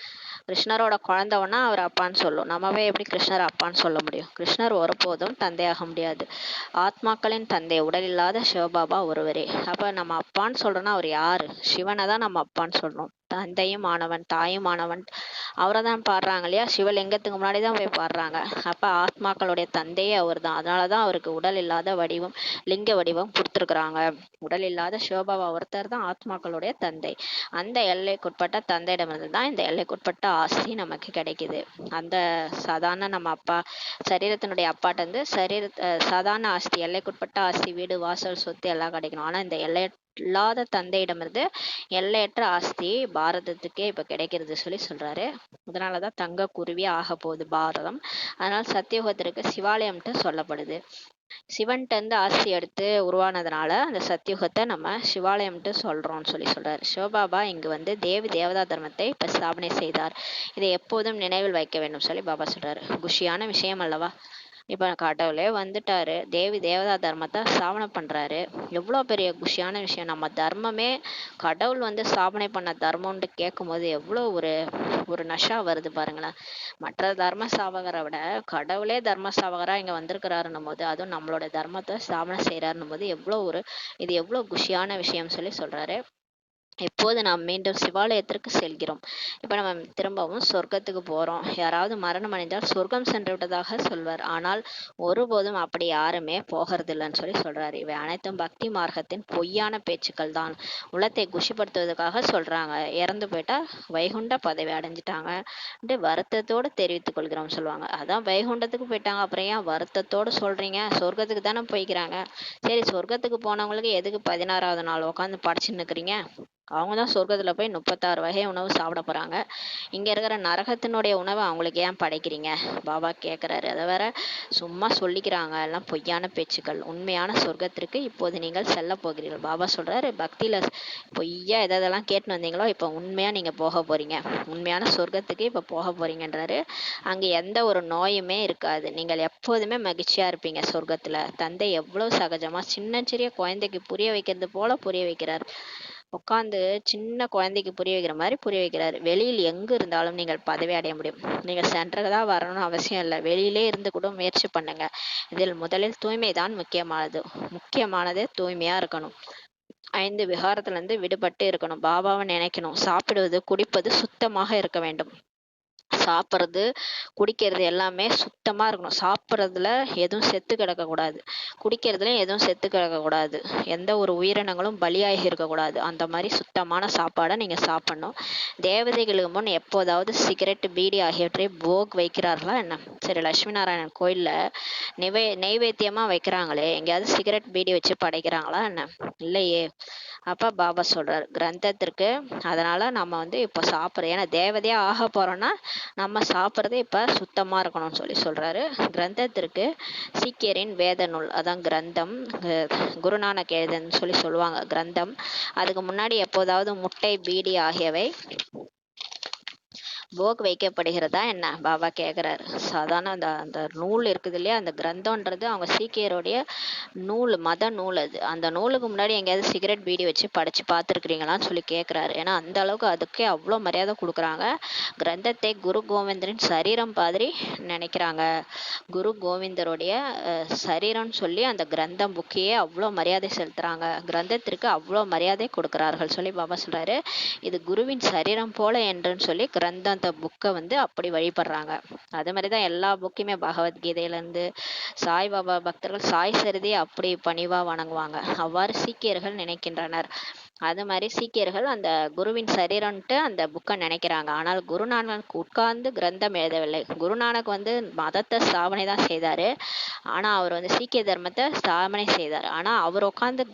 கிருஷ்ணரோட குழந்தைன்னா அவர் அப்பான்னு சொல்லும், நம்மவே எப்படி கிருஷ்ணர் அப்பான்னு சொல்ல முடியும்? கிருஷ்ணர் ஒருபோதும் தந்தையாக முடியாது. ஆத்மாக்களின் தந்தை உடல் இல்லாத சிவபாபா ஒருவரே. அப்ப நம்ம அப்பான்னு சொல்றோம்னா அவர் யாரு? சிவனை தான் நம்ம அப்பான்னு சொல்றோம். தந்தையும் ஆனவன் தாயும் ஆனவன் அவரை தான் பாடுறாங்க இல்லையா, சிவலிங்கத்துக்கு முன்னாடி தான் போய் பாடுறாங்க. அப்ப ஆத்மாக்களுடைய தந்தையே அவர் தான். அதனாலதான் அவருக்கு உடல் இல்லாத வடிவம், லிங்க வடிவம் கொடுத்துருக்குறாங்க. உடல் இல்லாத சிவபாபா ஒருத்தர் தான் ஆத்மாக்களுடைய தந்தை. அந்த எல்லைக்குட்பட்ட தந்தையிடமிருந்து தான் இந்த எல்லைக்குட்பட்ட ஆஸ்தி நமக்கு கிடைக்குது. அந்த சாதாரண நம்ம அப்பா சரீரத்தினுடைய அப்பாட்ட இருந்து சாதாரண ஆஸ்தி, எல்லைக்குட்பட்ட ஆஸ்தி, வீடு வாசல் சொத்து எல்லாம் கிடைக்கணும். ஆனா இந்த எல்லை இல்லாத தந்தையிடமிருந்து எல்லையற்ற ஆஸ்தி பாரதத்துக்கே இப்ப கிடைக்கிறது சொல்லி சொல்றாரு. அதனாலதான் தங்க குருவி ஆக போகுது பாரதம். அதனால சத்தியுகத்திற்கு சிவாலயம்ட்டு சொல்லப்படுது. சிவன்கிட்ட இருந்து ஆஸ்தி எடுத்து உருவானதுனால அந்த சத்தியுகத்தை நம்ம சிவாலயம்ட்டு சொல்றோம்னு சொல்லி சொல்றாரு. சிவபாபா இங்கு வந்து தேவி தேவதா தர்மத்தை இப்ப ஸ்தாபனை செய்தார். இதை எப்போதும் நினைவில் வைக்க வேண்டும் சொல்லி பாபா சொல்றாரு. குஷியான விஷயம் அல்லவா? இப்ப கடவுளே வந்துட்டாரு, தேவி தேவதா தர்மத்தை ஸ்தாபனை பண்றாரு. எவ்வளவு பெரிய குஷியான விஷயம். நம்ம தர்மமே கடவுள் வந்து ஸ்தாபனை பண்ண தர்மம்னு கேட்கும் போது எவ்வளவு ஒரு ஒரு நஷா வருது பாருங்களேன். மற்ற தர்ம ஸ்தாபகரை விட கடவுளே தர்ம ஸ்தாபகரா இங்க வந்திருக்கிறாருன்னும் போது, அதுவும் நம்மளோட தர்மத்தை ஸ்தாபனை செய்யறாருன்னும் போது இது எவ்வளவு குஷியான விஷயம் சொல்லி சொல்றாரு. எப்போது நாம் மீண்டும் சிவாலயத்திற்கு செல்கிறோம். இப்ப நம்ம திரும்பவும் சொர்க்கத்துக்கு போறோம். யாராவது மரணம் அடைந்தால் சொர்க்கம் சென்று விட்டதாக சொல்வார். ஆனால் ஒருபோதும் அப்படி யாருமே போகிறது இல்லைன்னு சொல்லி சொல்றாரு. இவை அனைத்தும் பக்தி மார்க்கத்தின் பொய்யான பேச்சுக்கள் தான். உலகத்தை குஷிப்படுத்துவதற்காக சொல்றாங்க. இறந்து போயிட்டா வைகுண்ட பதவி அடைஞ்சிட்டாங்க வருத்தத்தோடு தெரிவித்துக் கொள்கிறோம் சொல்லுவாங்க. அதான் வைகுண்டத்துக்கு போயிட்டாங்க, அப்புறம் ஏன் வருத்தத்தோடு சொல்றீங்க? சொர்க்கத்துக்கு தானே போய்க்கிறாங்க. சரி, சொர்க்கத்துக்கு போனவங்களுக்கு எதுக்கு 16வது நாள் உட்காந்து படைச்சுன்னு இருக்கிறீங்க? அவங்க தான் சொர்க்கத்துல போய் 36 வகை உணவு சாப்பிட போறாங்க. இங்க இருக்கிற நரகத்தினுடைய உணவை அவங்களுக்கு ஏன் படைக்கிறீங்க? பாபா கேட்கிறாரு. அதை வேற சும்மா சொல்லிக்கிறாங்க, எல்லாம் பொய்யான பேச்சுக்கள். உண்மையான சொர்க்கத்திற்கு இப்போது நீங்கள் செல்ல போகிறீர்கள். பாபா சொல்றாரு, பக்தியில பொய்யா எதெல்லாம் கேட்டுன்னு வந்தீங்களோ இப்ப உண்மையா நீங்க போக போறீங்க. உண்மையான சொர்க்கத்துக்கு இப்ப போக போறீங்கன்றாரு. அங்க எந்த ஒரு நோயுமே இருக்காது. நீங்கள் எப்போதுமே மகிழ்ச்சியா இருப்பீங்க சொர்க்கத்துல. தந்தை எவ்வளவு சகஜமா சின்ன சிறிய குழந்தைக்கு புரிய வைக்கிறது போல புரிய வைக்கிறார். உட்காந்து சின்ன குழந்தைக்கு புரிய வைக்கிற மாதிரி புரிய வைக்கிறாரு. வெளியில் எங்கு இருந்தாலும் நீங்கள் பதவி அடைய முடியும். நீங்க சென்டருக்கு தான் வரணும்னு அவசியம் இல்லை, வெளியிலே இருந்து கூட முயற்சி பண்ணுங்க. இதில் முதலில் தூய்மை தான் முக்கியமானதே தூய்மையா இருக்கணும். 5 விகாரத்துல இருந்து விடுபட்டு இருக்கணும். பாபாவை நினைக்கணும். சாப்பிடுவது குடிப்பது சுத்தமாக இருக்க வேண்டும். சாப்பிட்றது குடிக்கிறது எல்லாமே சுத்தமா இருக்கணும். சாப்பிட்றதுல எதுவும் செத்து கிடக்கக்கூடாது, குடிக்கிறதுல எதுவும் செத்து கிடக்கக்கூடாது, எந்த ஒரு உயிரினங்களும் பலியாகி இருக்கக்கூடாது. அந்த மாதிரி சுத்தமான சாப்பாடை நீங்க சாப்பிடணும். தேவதைகளுக்கு முன் எப்போதாவது சிகரெட் பீடி ஆகியவற்றை போக் வைக்கிறார்களா என்ன? சரி, லட்சுமி நாராயணன் கோயில்ல நெய்வேத்தியமா வைக்கிறாங்களே, எங்கேயாவது சிகரெட் பீடி வச்சு படைக்கிறாங்களா என்ன? இல்லையே. அப்ப பாபா சொல்றாரு கிரந்தத்திற்கு, அதனால நம்ம வந்து இப்ப சாப்பிட்றோம், ஏன்னா தேவதையா ஆக போறோம்னா நம்ம சாப்பிட்றது இப்ப சுத்தமா இருக்கணும்னு சொல்லி சொல்றாரு. கிரந்தத்திற்கு சீக்கியரின் வேத நூல், அதான் கிரந்தம், குருநானக் எழுதுன்னு சொல்லி சொல்லுவாங்க கிரந்தம். அதுக்கு முன்னாடி எப்போதாவது முட்டை பீடி ஆகியவை போக் வைக்கப்படுகிறதா என்ன? பாபா கேட்குறாரு. சாதாரண அந்த அந்த நூல் இருக்குது இல்லையா, அந்த கிரந்தம்ன்றது அவங்க சீக்கியருடைய நூல், மத நூல். அது அந்த நூலுக்கு முன்னாடி எங்கேயாவது சிகரெட் பீடி வச்சு படிச்சு பார்த்துருக்குறீங்களான்னு சொல்லி கேட்குறாரு. ஏன்னா அந்த அளவுக்கு அதுக்கே அவ்வளோ மரியாதை கொடுக்குறாங்க. கிரந்தத்தை குரு கோவிந்தரின் சரீரம் மாதிரி நினைக்கிறாங்க. குரு கோவிந்தருடைய சரீரம்னு சொல்லி அந்த கிரந்தம் புக்கையே அவ்வளோ மரியாதை செலுத்துறாங்க, கிரந்தத்திற்கு அவ்வளோ மரியாதை கொடுக்கிறார்கள் சொல்லி பாபா சொல்றாரு. இது குருவின் சரீரம் போல என்றுன்னு சொல்லி கிரந்தம் அந்த புக்கை வந்து அப்படி வழிபடுறாங்க. அது மாதிரிதான் எல்லா புக்கையுமே பகவத்கீதையில இருந்து சாய்பாபா பக்தர்கள் சாய் சரிதையை அப்படி பணிவா வணங்குவாங்க. அவ்வாறு சீக்கியர்கள் நினைக்கின்றனர். அது மாதிரி சீக்கியர்கள் அந்த குருவின் சரீரம்ட்டு அந்த புக்கை நினைக்கிறாங்க. ஆனால் குருநானக் உட்கார்ந்து கிரந்தம் எழுதவில்லை. குருநானக் வந்து மதத்தை ஸ்தாபனை தான் செய்தாரு. ஆனா அவர் வந்து சீக்கிய தர்மத்தை ஸ்தாபனை செய்தார். ஆனா அவர் உட்கார்ந்து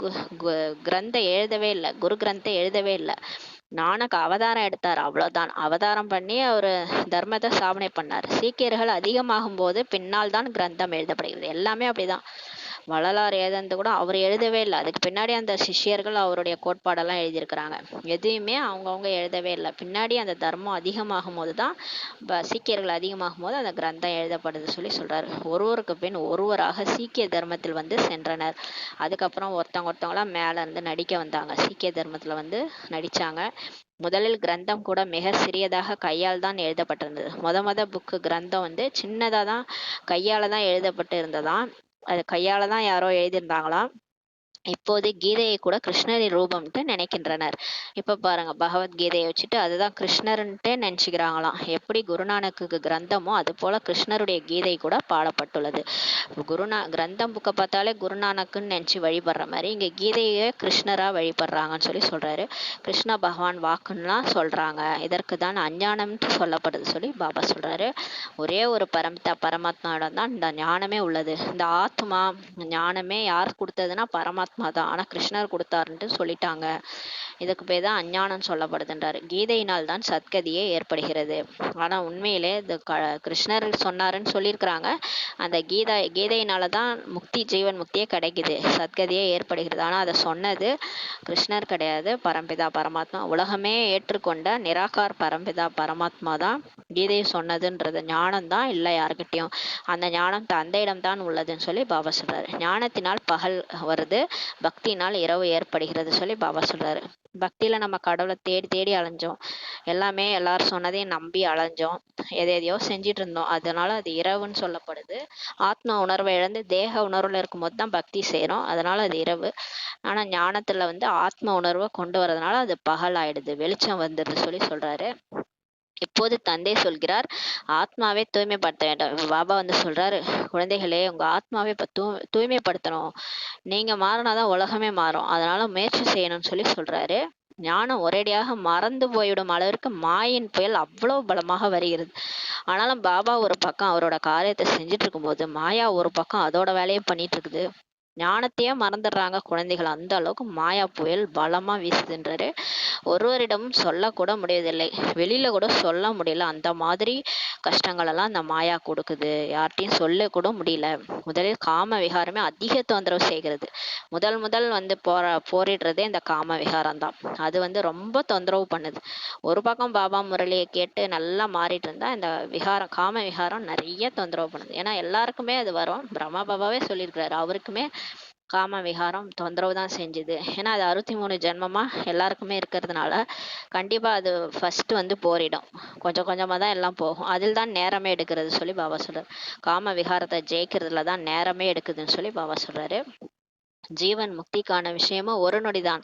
கிரந்தம் எழுதவே இல்லை, குரு கிரந்தம் எழுதவே இல்லை. நானக் அவதாரம் எடுத்தார், அவ்வளவுதான். அவதாரம் பண்ணி அவர் தர்மத்தை ஸ்தாபனை பண்ணார். சீக்கியர்கள் அதிகமாகும் போது பின்னால் தான் கிரந்தம் எழுதப்படுகிறது. எல்லாமே அப்படிதான். வள்ளலார் எழுதுனது கூட அவர் எழுதவே இல்லை. அதுக்கு பின்னாடி அந்த சிஷ்யர்கள் அவருடைய கோட்பாடெல்லாம் எழுதியிருக்கிறாங்க. எதையுமே அவங்கவுங்க எழுதவே இல்லை. பின்னாடி அந்த தர்மம் அதிகமாகும் போது தான் சீக்கியர்கள் அதிகமாகும் போது அந்த கிரந்தம் எழுதப்படுது சொல்லி சொல்றாரு. ஒருவருக்கு பின் ஒருவராக சீக்கிய தர்மத்தில் வந்து சென்றனர். அதுக்கப்புறம் ஒருத்தவங்களா மேல இருந்து நடிக்க வந்தாங்க. சீக்கிய தர்மத்துல வந்து நடிச்சாங்க. முதலில் கிரந்தம் கூட மிக சிறியதாக கையால் தான் எழுதப்பட்டிருந்தது. முத புக்கு கிரந்தம் வந்து சின்னதா தான் கையால தான் எழுதப்பட்டு இருந்ததாம். அது கையால தான் யாரோ எழுதியிருந்தாங்களாம். இப்போது கீதையை கூட கிருஷ்ணரின் ரூபம்ட்டு நினைக்கின்றனர். இப்ப பாருங்க, பகவத்கீதையை வச்சுட்டு அதுதான் கிருஷ்ணர்ன்ட்டே நினைச்சுக்கிறாங்களாம். எப்படி குருநானக்கு கிரந்தமோ அது போல கிருஷ்ணருடைய கீதை கூட பாடப்பட்டுள்ளது. கிரந்தம் புக்கை பார்த்தாலே குருநானக்குன்னு நினைச்சு வழிபடுற மாதிரி இங்க கீதையை கிருஷ்ணரா வழிபடுறாங்கன்னு சொல்லி சொல்றாரு. கிருஷ்ண பகவான் வாக்குன்னா சொல்றாங்க. இதற்கு தான் அஞ்ஞானம்னு சொல்லப்படுது சொல்லி பாபா சொல்றாரு. ஒரே ஒரு பரமாத்மாவிடம் தான் இந்த ஞானமே உள்ளது. இந்த ஆத்மா ஞானமே யார் கொடுத்ததுன்னா பரமாத்மா தான். ஆனா கிருஷ்ணர் கொடுத்தாருன்ட்டு சொல்லிட்டாங்க. இதுக்கு பேர் தான் அஞ்ஞானம் சொல்லப்படுதுன்றாரு. கீதையினால் தான் சத்கதியே ஏற்படுகிறது. ஆனா உண்மையிலே இது கிருஷ்ணர் சொன்னாருன்னு சொல்லியிருக்கிறாங்க. அந்த கீதையினால தான் ஜீவன் முக்தியே கிடைக்குது, சத்கதியே ஏற்படுகிறது. ஆனா அதை சொன்னது கிருஷ்ணர் கிடையாது, பரம்பிதா பரமாத்மா. உலகமே ஏற்றுக்கொண்ட நிராகார் பரம்பிதா பரமாத்மா தான் கீதையை சொன்னதுன்றது. ஞானம் தான் இல்லை யாருக்கிட்டையும். அந்த ஞானம் தந்தையிடம் தான் உள்ளதுன்னு சொல்லி பாபா சொல்றாரு. ஞானத்தினால் பகல் வருது, பக்தினால் இரவு ஏற்படுகிறது சொல்லி பாபா சொல்றாரு. பக்தியில நம்ம கடவுளை தேடி தேடி அலைஞ்சோம். எல்லாமே எல்லாரும் சொன்னதையும் நம்பி அலைஞ்சோம். எதையோ செஞ்சிட்டு இருந்தோம். அதனால அது இரவுன்னு சொல்லப்படுது. ஆத்ம உணர்வை இழந்து தேக உணர்வுல இருக்கும்போது தான் பக்தி செய்யறோம். அதனால அது இரவு. ஆனா ஞானத்துல வந்து ஆத்ம உணர்வை கொண்டு வரதுனால அது பகல் ஆயிடுது, வெளிச்சம் வந்துடுது சொல்லி சொல்றாரு. இப்போது தந்தை சொல்கிறார், ஆத்மாவை தூய்மைப்படுத்த வேண்டும். பாபா வந்து சொல்றாரு, குழந்தைகளே உங்க ஆத்மாவை தூய்மைப்படுத்தணும். நீங்க மாறினாதான் உலகமே மாறும். அதனால முயற்சி செய்யணும்னு சொல்லி சொல்றாரு. ஞானம் ஒரேடியாக மறந்து போய்விடும் அளவிற்கு மாயின் புயல் அவ்வளவு பலமாக வருகிறது. ஆனாலும் பாபா ஒரு பக்கம் அவரோட காரியத்தை செஞ்சுட்டு இருக்கும்போது மாயா ஒரு பக்கம் அதோட வேலையை பண்ணிட்டு இருக்குது. ஞானத்தையே மறந்துடுறாங்க குழந்தைகள். அந்த அளவுக்கு மாயா புயல் பலமா வீசுதுன்றாரு. ஒருவரிடமும் சொல்லக்கூட முடியவில்லை, வெளியில கூட சொல்ல முடியல. அந்த மாதிரி கஷ்டங்கள் எல்லாம் அந்த மாயா கொடுக்குது. யார்கிட்டையும் சொல்ல கூட முடியல. முதலில் காம விகாரமே அதிக தொந்தரவு செய்கிறது. முதல் வந்து போரிடுறதே இந்த காம விகாரம் தான். அது வந்து ரொம்ப தொந்தரவு பண்ணுது. ஒரு பக்கம் பாபா முரளியை கேட்டு நல்லா மாறிட்டு இருந்தா இந்த காம விகாரம் நிறைய தொந்தரவு பண்ணுது. ஏன்னா எல்லாருக்குமே அது வரும். பிரம்மா பாபாவே சொல்லியிருக்கிறாரு, அவருக்குமே காம விகாரம் தொந்தரவு தான் செஞ்சுது. ஏன்னா அது 63 ஜென்மமா எல்லாருக்குமே இருக்கிறதுனால கண்டிப்பா அது ஃபர்ஸ்ட் வந்து போரிடும். கொஞ்சம் கொஞ்சமா தான் எல்லாம் போகும். அதில் தான் நேரமே எடுக்கிறது சொல்லி பாபா சொல்றாரு. காம விகாரத்தை ஜெயிக்கிறதுல தான் நேரமே எடுக்குதுன்னு சொல்லி பாபா சொல்றாரு. ஜீவன் முக்திக்கான விஷயமும் ஒரு நொடிதான்.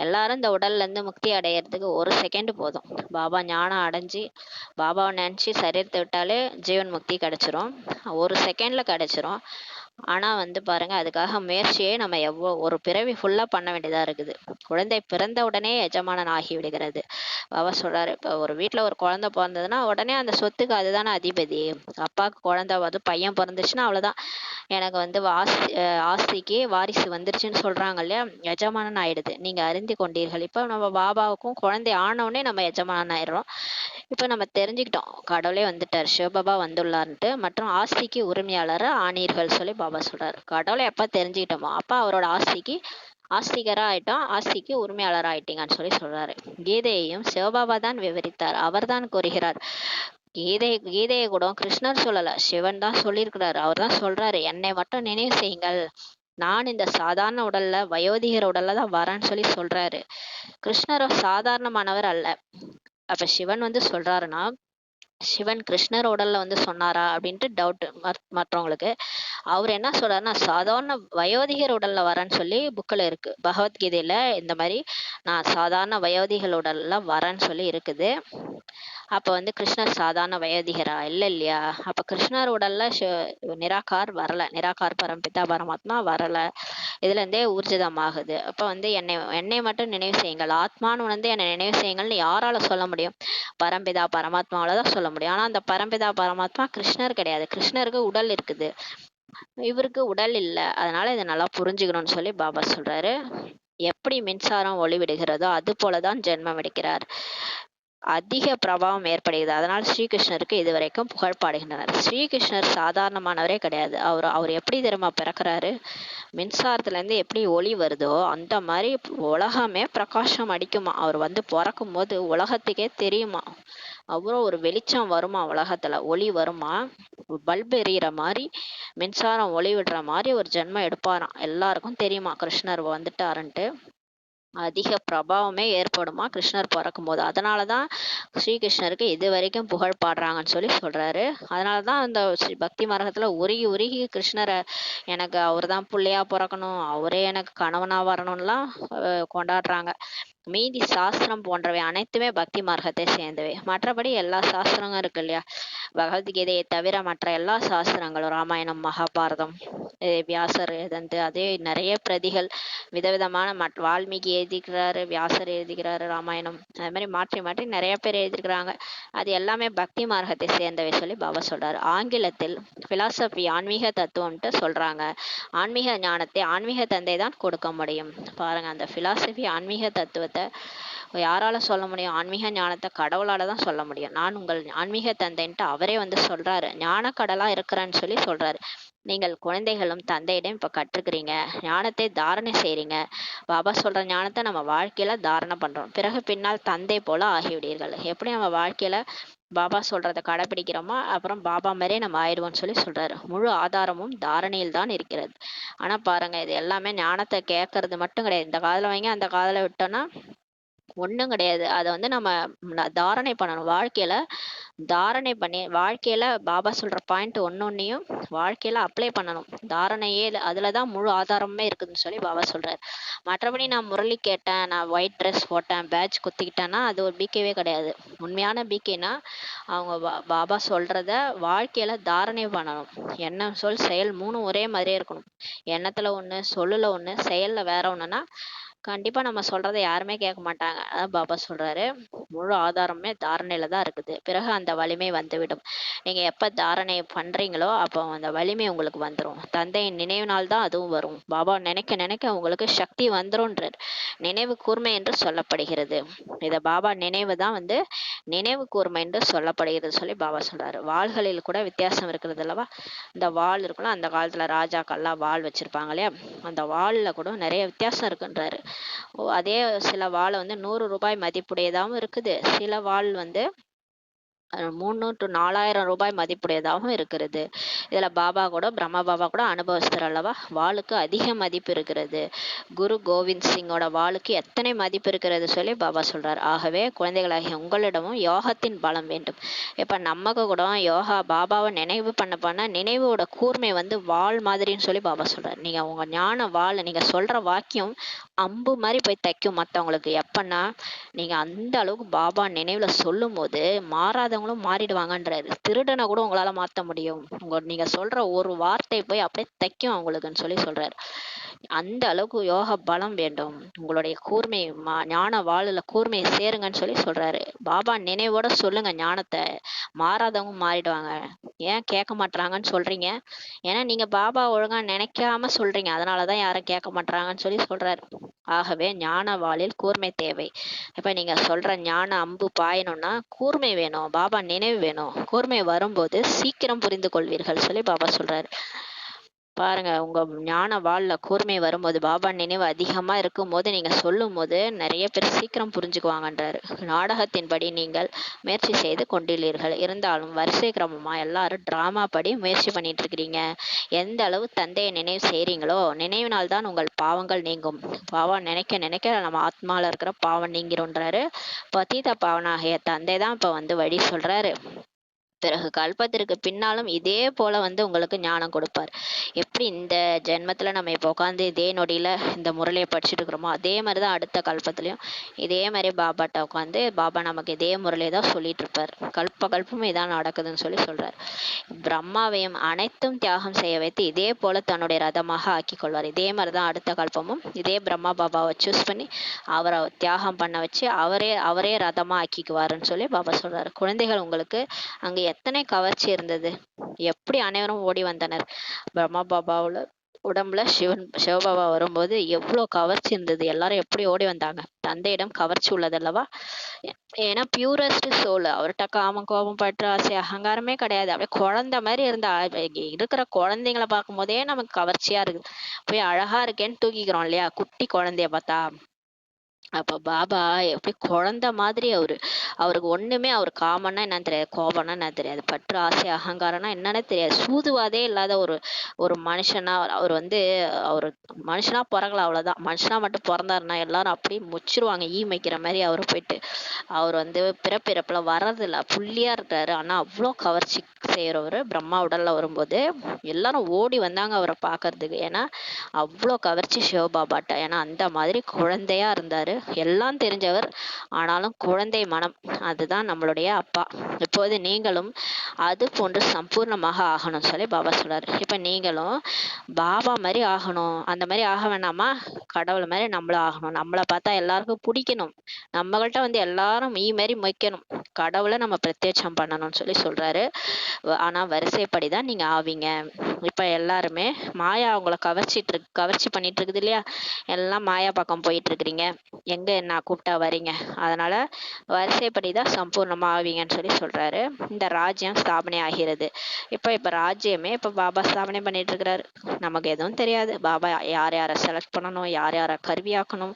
எல்லாரும் இந்த உடல்ல இருந்து முக்தி அடையிறதுக்கு ஒரு செகண்ட் போதும். பாபா ஞானம் அடைஞ்சு பாபாவை நினைச்சு சரீரத்தை விட்டாலே ஜீவன் முக்தி கிடைச்சிரும். ஒரு செகண்ட்ல கிடைச்சிரும். ஆனா வந்து பாருங்க, அதுக்காக முயற்சியே நம்ம ஒரு பிறவி ஃபுல்லா பண்ண வேண்டியதா இருக்குது. குழந்தை பிறந்த உடனே எஜமானன் ஆகி விடுகிறது. பாபா சொல்றாரு, இப்ப ஒரு வீட்டுல ஒரு குழந்தை பிறந்ததுன்னா உடனே அந்த சொத்துக்கு அதுதானே அதிபதி. அப்பாவுக்கு குழந்தை வந்து பையன் பிறந்துச்சுன்னா அவ்வளவுதான், எனக்கு வந்து ஆஸ்திக்கு வாரிசு வந்துருச்சுன்னு சொல்றாங்க இல்லையா, எஜமானன் ஆயிடுது. நீங்க அறிந்து கொண்டீர்கள். இப்ப நம்ம பாபாவுக்கும் குழந்தை ஆனவுடனே நம்ம எஜமானன் ஆயிடுறோம். இப்ப நம்ம தெரிஞ்சுக்கிட்டோம், கடவுளே வந்துட்டார், சிவபாபா வந்துள்ளார்ன்ட்டு. மற்றும் ஆஸ்திக்கு உரிமையாளர் ஆனீர்கள் சொல்லி பாபா சொல்றாரு. கடவுளை எப்ப தெரிஞ்சுக்கிட்டோமோ அப்ப அவரோட ஆஸ்திகரா ஆயிட்டோம், ஆஸ்திக்கு உரிமையாளர் ஆயிட்டீங்கன்னு சொல்லி சொல்றாரு. கீதையையும் சிவபாபா தான் விவரித்தார், அவர் தான் கூறுகிறார். கீதையை கூட கிருஷ்ணர் சொல்லல, சிவன் தான் சொல்லியிருக்கிறாரு. அவர் தான் சொல்றாரு, என்னை மட்டும் நினைவு செய்யுங்கள், நான் இந்த சாதாரண உடல்ல வயோதிகர் உடல்ல தான் வரேன்னு சொல்லி சொல்றாரு. கிருஷ்ணர் சாதாரணமானவர் அல்ல. அப்ப சிவன் வந்து சொல்றாருன்னா சிவன் கிருஷ்ணர் உடல்ல வந்து சொன்னாரா அப்படின்ட்டு டவுட் மற்றவங்களுக்கு. அவர் என்ன சொல்றாருன்னா, சாதாரண வயோதிகர் உடல்ல வரேன்னு சொல்லி புக்ல இருக்கு. பகவத்கீதையில இந்த மாரி நான் சாதாரண வயோதிகள் உடல்ல வரேன்னு சொல்லி இருக்குது. அப்ப வந்து கிருஷ்ணர் சாதாரண வயோதிகரா? இல்ல இல்லையா? அப்ப கிருஷ்ணர் உடல்ல நிராகார் வரல. நிராகார் பரம்பிதா பரமாத்மா வரல. இதுல இருந்தே ஊர்ஜிதமாகுது. அப்ப வந்து என்னை என்னை மட்டும் நினைவு செய்யுங்கள். ஆத்மான்னு உணர்ந்து என்னை நினைவு செய்யுங்கள்னு யாரால சொல்ல முடியும்? பரம்பிதா பரமாத்மாவால தான் சொல்ல முடியும். ஆனா அந்த பரம்பிதா பரமாத்மா கிருஷ்ணர் கிடையாது. கிருஷ்ணருக்கு உடல் இருக்குது. இவருக்கு உடல் இல்ல. அதனால இத நல்லா புரிஞ்சுக்கணும்னு சொல்லி பாபா சொல்றாரு. எப்படி மின்சாரம் ஒளி விடுகிறதோ அது போலதான் ஜென்மம் எடுக்கிறார். அதிக பிரபாவம் ஏற்படுகிறது. அதனால் ஸ்ரீகிருஷ்ணருக்கு இதுவரைக்கும் புகழ் பாடுகின்றனர். ஸ்ரீகிருஷ்ணர் சாதாரணமானவரே கிடையாது. அவர் எப்படி தெரியுமா பிறக்கிறாரு? மின்சாரத்துல இருந்து எப்படி ஒளி வருதோ அந்த மாதிரி உலகமே பிரகாசம் அடிக்குமா. அவர் வந்து பிறக்கும் போது உலகத்துக்கே தெரியுமா. அவ்வளோ ஒரு வெளிச்சம் வருமா, உலகத்துல ஒளி வருமா. பல்பு எரியிற மாதிரி மின்சாரம் ஒளி விடுற மாதிரி ஒரு ஜென்மம் எடுப்பாராம். எல்லாருக்கும் தெரியுமா கிருஷ்ணர் வந்துட்டாருன்ட்டு. அதிக பிரபாவமே ஏற்படுமா கிருஷ்ணர் பிறக்கும்போது. அதனாலதான் ஸ்ரீகிருஷ்ணருக்கு இது வரைக்கும் புகழ் பாடுறாங்கன்னு சொல்லி சொல்றாரு. அதனாலதான் அந்த பக்தி மார்க்கத்துல உருகி உருகி கிருஷ்ணரை எனக்கு அவர்தான் புள்ளையா பிறக்கணும், அவரே எனக்கு கணவனா வரணும்லாம் கொண்டாடுறாங்க. மீதி சாஸ்திரம் போன்றவை அனைத்துமே பக்தி மார்க்கத்தை சேர்ந்தவை. மற்றபடி எல்லா சாஸ்திரங்களும் இருக்கு இல்லையா, பகவத்கீதையை தவிர மற்ற எல்லா சாஸ்திரங்களும் ராமாயணம் மகாபாரதம் வியாசர் எழுதந்து அதே நிறைய பிரதிகள் விதவிதமான வால்மீகி எழுதிக்கிறாரு, வியாசர் எழுதிக்கிறாரு ராமாயணம். அது மாதிரி மாற்றி மாற்றி நிறைய பேர் எழுதியிருக்கிறாங்க. அது எல்லாமே பக்தி மார்க்கத்தை சேர்ந்தவை சொல்லி பாபா சொல்றாரு. ஆங்கிலத்தில் பிலாசபி ஆன்மீக தத்துவம்ட்டு சொல்றாங்க. ஆன்மீக ஞானத்தை ஆன்மீக தந்தை தான் கொடுக்க முடியும். பாருங்க, அந்த பிலாசபி ஆன்மீக தத்துவத்தை யாரால சொல்ல முடியும்? ஆன்மீக ஞானத்தை கடவுளால தான் சொல்ல முடியும். நான் உங்கள் ஆன்மீக தந்தைன்ட்டு அவரே வந்து சொல்றாரு. ஞான கடலா இருக்கிறேன்னு சொல்லி சொல்றாரு. நீங்கள் குழந்தைகளும் தந்தையிடம் இப்ப கற்றுக்கிறீங்க, ஞானத்தை தாரணை செய்றீங்க. பாபா சொல்ற ஞானத்தை நம்ம வாழ்க்கையில தாரணை பண்றோம். பிறகு பின்னால் தந்தை போல ஆகிவிடுவீர்கள். எப்படி நம்ம வாழ்க்கையில பாபா சொல்றதை கடைபிடிக்கிறோமோ அப்புறம் பாபா மாதிரியே நம்ம ஆயிடுவோம்னு சொல்லி சொல்றாரு. முழு ஆதாரமும் தாரணையில் தான் இருக்கிறது. ஆனா பாருங்க, இது எல்லாமே ஞானத்தை கேட்கறது மட்டும் கிடையாது. இந்த காதுல வாங்கி அந்த காதுல விட்டோம்னா ஒண்ணும் கிடையாது. அதை வந்து நம்ம தாரணை பண்ணணும். வாழ்க்கையில தாரணை பண்ணி வாழ்க்கையில பாபா சொல்ற பாயிண்ட் ஒன்னொன்னையும் வாழ்க்கையில அப்ளை பண்ணணும். தாரணையே அதுலதான் முழு ஆதாரமே இருக்குதுன்னு சொல்லி பாபா சொல்றாரு. மற்றபடி நான் முரளி கேட்டேன், நான் ஒயிட் ட்ரெஸ் போட்டேன், பேட்ச் குத்திக்கிட்டேன்னா அது ஒரு பிகேவே கிடையாது. உண்மையான பிகேனா அவங்க பாபா சொல்றத வாழ்க்கையில தாரணை பண்ணணும். எண்ணம் சொல் செயல் மூணும் ஒரே மாதிரியே இருக்கணும். எண்ணத்துல ஒண்ணு, சொல்லுல ஒண்ணு, செயல்ல வேற ஒண்ணுன்னா கண்டிப்பா நம்ம சொல்றதை யாருமே கேட்க மாட்டாங்க. அதான் பாபா சொல்றாரு, முழு ஆதாரமே தாரணையில தான் இருக்குது. பிறகு அந்த வலிமை வந்துவிடும். நீங்க எப்ப தாரணை பண்றீங்களோ அப்போ அந்த வலிமை உங்களுக்கு வந்துடும். தந்தையின் நினைவினால் தான் அதுவும் வரும். பாபா நினைக்க நினைக்க உங்களுக்கு சக்தி வந்துரும்ன்றார். நினைவு கூர்மை என்று சொல்லப்படுகிறது. இத பாபா நினைவு தான் வந்து நினைவு கூர்மை என்று சொல்லப்படுகிறது சொல்லி பாபா சொல்றாரு. வாள்களில் கூட வித்தியாசம் இருக்கிறது அல்லவா. இந்த வாள் இருக்குல்ல, அந்த காலத்துல ராஜாக்கள்லாம் வாள் வச்சிருப்பாங்க இல்லையா, அந்த வாள்ல கூட நிறைய வித்தியாசம் இருக்குன்றாரு. அதே சில வாள் வந்து 100 ரூபாய் மதிப்புடையதாகவும் இருக்குது. சில வாள் வந்து 3 to 4000 ரூபாய் மதிப்புடையதாகவும் இருக்கிறது. இதுல பாபா கூட பிரம்மா பாபா கூட அனுபவஸ்தர் அல்லவா. வாளுக்கு அதிக மதிப்பு இருக்கிறது. குரு கோவிந்த் சிங்கோட வாளுக்கு எத்தனை மதிப்பு இருக்கிறது சொல்லி பாபா சொல்றாரு. ஆகவே குழந்தைகளாகிய உங்களிடமும் யோகத்தின் பலம் வேண்டும். இப்ப நமக்கு கூட யோகா பாபாவை நினைவு பண்ண நினைவோட கூர்மை வந்து வாள் மாதிரின்னு சொல்லி பாபா சொல்றாரு. நீங்க உங்க ஞான வாள் நீங்க சொல்ற வாக்கியம் அம்பு மாதிரி போய் தைக்கும் மத்தவங்களுக்கு. எப்பன்னா நீங்க அந்த அளவுக்கு பாபா நினைவுல சொல்லும் போது மாறாதவங்களும் மாறிடுவாங்கன்றாரு. திருடனை கூட உங்களால மாத்த முடியும். நீங்க சொல்ற ஒரு வார்த்தை போய் அப்படியே தைக்கும் அவங்களுக்குன்னு சொல்லி சொல்றாரு. அந்த அளவுக்கு யோக பலம் வேண்டும். உங்களுடைய கூர்மை ஞான வாழுல கூர்மையை சேருங்கன்னு சொல்லி சொல்றாரு. பாபா நினைவோட சொல்லுங்க ஞானத்தை. மாறாதவங்க மாறிடுவாங்க. ஏன் கேட்க மாட்டாங்கன்னு சொல்றீங்க? ஏன்னா நீங்க பாபா ஒழுங்கா நினைக்காம சொல்றீங்க. அதனாலதான் யாரும் கேட்க மாட்டாங்கன்னு சொல்லி சொல்றாரு. ஆகவே ஞான வாளில் கூர்மை தேவை. இப்ப நீங்க சொல்ற ஞான அம்பு பாயணும்னா கூர்மை வேணும், பாபா நினைவு வேணும். கூர்மை வரும்போது சீக்கிரம் புரிந்து கொள்வீர்கள் சொல்லி பாபா சொல்றாரு. பாருங்க, உங்க ஞான வாள்ல கூர்மை வரும்போது பாபா நினைவு அதிகமா இருக்கும் போது நீங்க சொல்லும் போது நிறைய பேர் சீக்கிரம் புரிஞ்சுக்குவாங்கன்றாரு. நாடகத்தின்படி நீங்கள் முயற்சி செய்து கொண்டுள்ளீர்கள். இருந்தாலும் வரிசை கிரமமா எல்லாரும் டிராமா படி முயற்சி பண்ணிட்டு இருக்கிறீங்க. எந்த அளவு தந்தையை நினைவு செய்றீங்களோ நினைவினால் தான் உங்கள் பாவங்கள் நீங்கும். பாவம் நினைக்க நினைக்க நம்ம ஆத்மால இருக்கிற பாவம் நீங்கிறோன்றாரு. பதீத பாவனாகிய தந்தை தான் இப்ப வந்து வழி சொல்றாரு. பிறகு கல்பத்திற்கு பின்னாலும் இதே போல வந்து உங்களுக்கு ஞானம் கொடுப்பார். எப்படி இந்த ஜென்மத்துல நம்ம இப்போ உட்காந்து இதே நொடியில இந்த முரளியை படிச்சுட்டு இருக்கிறோமோ, அதே மாதிரி தான் அடுத்த கல்பத்திலையும் இதே மாதிரி பாபாட்ட உட்காந்து பாபா நமக்கு இதே முரளியை தான் சொல்லிட்டு இருப்பார். கல்பமும் இதான் நடக்குதுன்னு சொல்லி சொல்றார். பிரம்மாவையும் அனைத்தும் தியாகம் செய்ய வைத்து இதே போல தன்னுடைய ரதமாக ஆக்கி கொள்வார். இதே மாதிரி தான் அடுத்த கல்பமும் இதே பிரம்மா பாபாவை சூஸ் பண்ணி அவரை தியாகம் பண்ண வச்சு அவரே அவரே ரதமா ஆக்கிக்குவாருன்னு சொல்லி பாபா சொல்றாரு. குழந்தைகள், உங்களுக்கு அங்க எத்தனை கவர்ச்சி இருந்தது, எப்படி அனைவரும் ஓடி வந்தனர். பிரம்மா பாபாவுல உடம்புல சிவபாபா வரும்போது எவ்வளவு கவர்ச்சி இருந்தது, எல்லாரும் எப்படி ஓடி வந்தாங்க. தந்தையிடம் கவர்ச்சி உள்ளது அல்லவா. ஏன்னா பியூரஸ்ட் சோல், அவர்கிட்ட காமம் கோபம் பற்று ஆசை அகங்காரமே கிடையாது. அப்படியே குழந்தை மாதிரி இருந்தா இருக்கிற குழந்தைங்களை பார்க்கும் போதே நமக்கு கவர்ச்சியா இருக்குது. போய் அழகா இருக்கேன்னு தூக்கிக்கிறோம் இல்லையா, குட்டி குழந்தைய பார்த்தா. அப்ப பாபா எப்படி குழந்தை மாதிரி அவருக்கு ஒண்ணுமே, அவர் காமன்னா என்னன்னு தெரியாது, கோபம்னா என்ன தெரியாது, பற்று ஆசை அகங்காரம்னா என்னன்னே தெரியாது. சூதுவாதே இல்லாத ஒரு ஒரு மனுஷனா அவர் வந்து அவர் மனுஷனா பிறக்கல, அவ்வளவுதான். மனுஷனா மட்டும் பிறந்தாருன்னா எல்லாரும் அப்படியே முச்சிருவாங்க, ஈ மேய்க்கிற மாதிரி. அவரு போயிட்டு அவர் வந்து பிறப்பிறப்புல வர்றதில்ல, புள்ளியா இருக்காரு. ஆனா அவ்வளோ கவர்ச்சி செய்யறவரு பிரம்மா உடல்ல வரும்போது எல்லாரும் ஓடி வந்தாங்க அவரை பார்க்கறதுக்கு. ஏன்னா அவ்வளோ கவர்ச்சி சிவபாபாட்ட. ஏன்னா அந்த மாதிரி குழந்தையா இருந்தாரு, எல்லாம் தெரிஞ்சவர், ஆனாலும் குழந்தை மனம். அதுதான் நம்மளுடைய அப்பா. இப்போது நீங்களும் அது போன்று சம்பூர்ணமாக ஆகணும் சொல்லி பாபா சொல்றாரு. இப்ப நீங்களும் பாபா மாதிரி ஆகணும். அந்த மாதிரி ஆக வேணாமா, கடவுள் மாதிரி நம்மளும் ஆகணும். நம்மளை பார்த்தா எல்லாருக்கும் பிடிக்கணும், நம்மகிட்ட வந்து எல்லாரும் ஈ மாதிரி மொய்க்கணும், கடவுளை நம்ம பிரத்யட்சம் பண்ணணும்னு சொல்லி சொல்றாரு. ஆனா வரிசைப்படிதான் நீங்க ஆவீங்க. இப்ப எல்லாருமே மாயா அவங்கள கவர்ச்சி பண்ணிட்டு இருக்குது இல்லையா, எல்லாம் மாயா பக்கம் போயிட்டு இருக்கிறீங்க, எங்க என்ன கூப்பிட்டா வரீங்க. அதனால வரிசைப்படிதான் சம்பூர்ணமா ஆவீங்கன்னு சொல்லி சொல்றாரு. இந்த ராஜ்யம் ஸ்தாபனை ஆகிறது. இப்ப ராஜ்யமே இப்ப பாபா ஸ்தாபனை பண்ணிட்டு இருக்கிறாரு. நமக்கு எதுவும் தெரியாது. பாபா யார் யாரை செலக்ட் பண்ணணும், யார் யாரை கருவியாக்கணும்,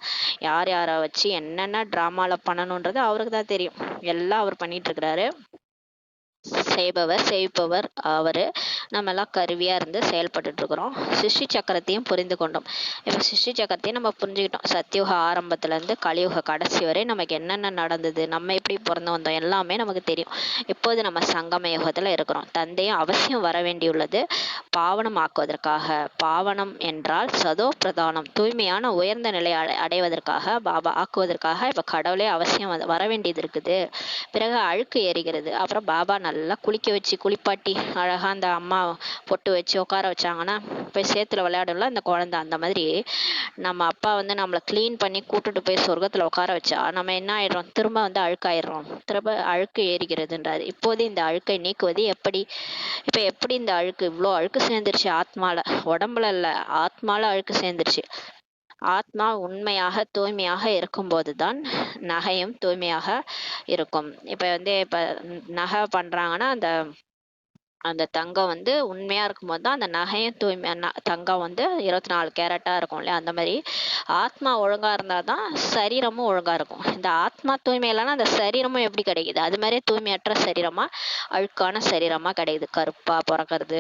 யார் யாரை வச்சு என்னென்ன டிராமால பண்ணணும்ன்றது அவருக்கு தான் தெரியும். எல்லாம் அவர் பண்ணிட்டு இருக்கிறாரு. செய்பவர் அவரு. நம்ம எல்லாம் கருவியா இருந்து செயல்பட்டு இருக்கிறோம். சிருஷ்டி சக்கரத்தையும் புரிந்து கொண்டோம். இப்ப சிருஷ்டி சக்கரத்தையும் நம்ம புரிஞ்சுக்கிட்டோம். சத்தியுக ஆரம்பத்துல இருந்து கலியுக கடைசி வரை நமக்கு என்னென்ன நடந்தது, நம்ம எப்படி பிறந்து வந்தோம், எல்லாமே நமக்கு தெரியும். இப்போது நம்ம சங்கம யுகத்துல இருக்கிறோம். தந்தையும் அவசியம் வர வேண்டியுள்ளது பாவனம் ஆக்குவதற்காக. பாவனம் என்றால் சதோ பிரதானம், தூய்மையான உயர்ந்த நிலை அடைவதற்காக, பாபா ஆக்குவதற்காக இப்ப கடவுளே அவசியம் வர வேண்டியது இருக்குது. பிறகு அழுக்கு ஏறுகிறது. அப்புறம் பாபா நல்லா குளிக்க வச்சு குளிப்பாட்டி அழகா அந்த அம்மா பொட்டு வச்சு உட்கார வச்சாங்கன்னா போய் சேத்துல விளையாடும்ல அந்த குழந்தை. அந்த மாதிரி நம்ம அப்பா வந்து நம்மளை கிளீன் பண்ணி கூட்டுட்டு போய் சொர்க்கத்துல உட்கார வச்சா நம்ம என்ன ஆயிடுறோம், திரும்ப வந்து அழுக்காயிடுறோம், திரும்ப அழுக்கு ஏறுகிறதுன்றாரு. இப்போது இந்த அழுக்கை நீக்குவது எப்படி. இப்ப எப்படி இந்த அழுக்கு, இவ்வளோ அழுக்கு சேர்ந்துருச்சு ஆத்மால, உடம்புல இல்ல, ஆத்மால அழுக்கு சேர்ந்துருச்சு. ஆத்மா உண்மையாக தூய்மையாக இருக்கும்போதுதான் நகையும் தூய்மையாக இருக்கும். இப்ப நகை பண்றாங்கன்னா அந்த அந்த தங்கம் வந்து உண்மையா இருக்கும்போது தான் அந்த நகையும் தங்கம் வந்து 24 கேரட்டா இருக்கும் இல்லையா. அந்த மாதிரி ஆத்மா ஒழுங்கா இருந்தாதான் சரீரமும் ஒழுங்கா இருக்கும். இந்த ஆத்மா தூய்மை இல்லைன்னா அந்த சரீரமும் எப்படி கிடைக்குது, அது மாதிரியே தூய்மையற்ற சரீரமா அழுக்கான சரீரமா கிடைக்குது. கருப்பா பிறக்கிறது,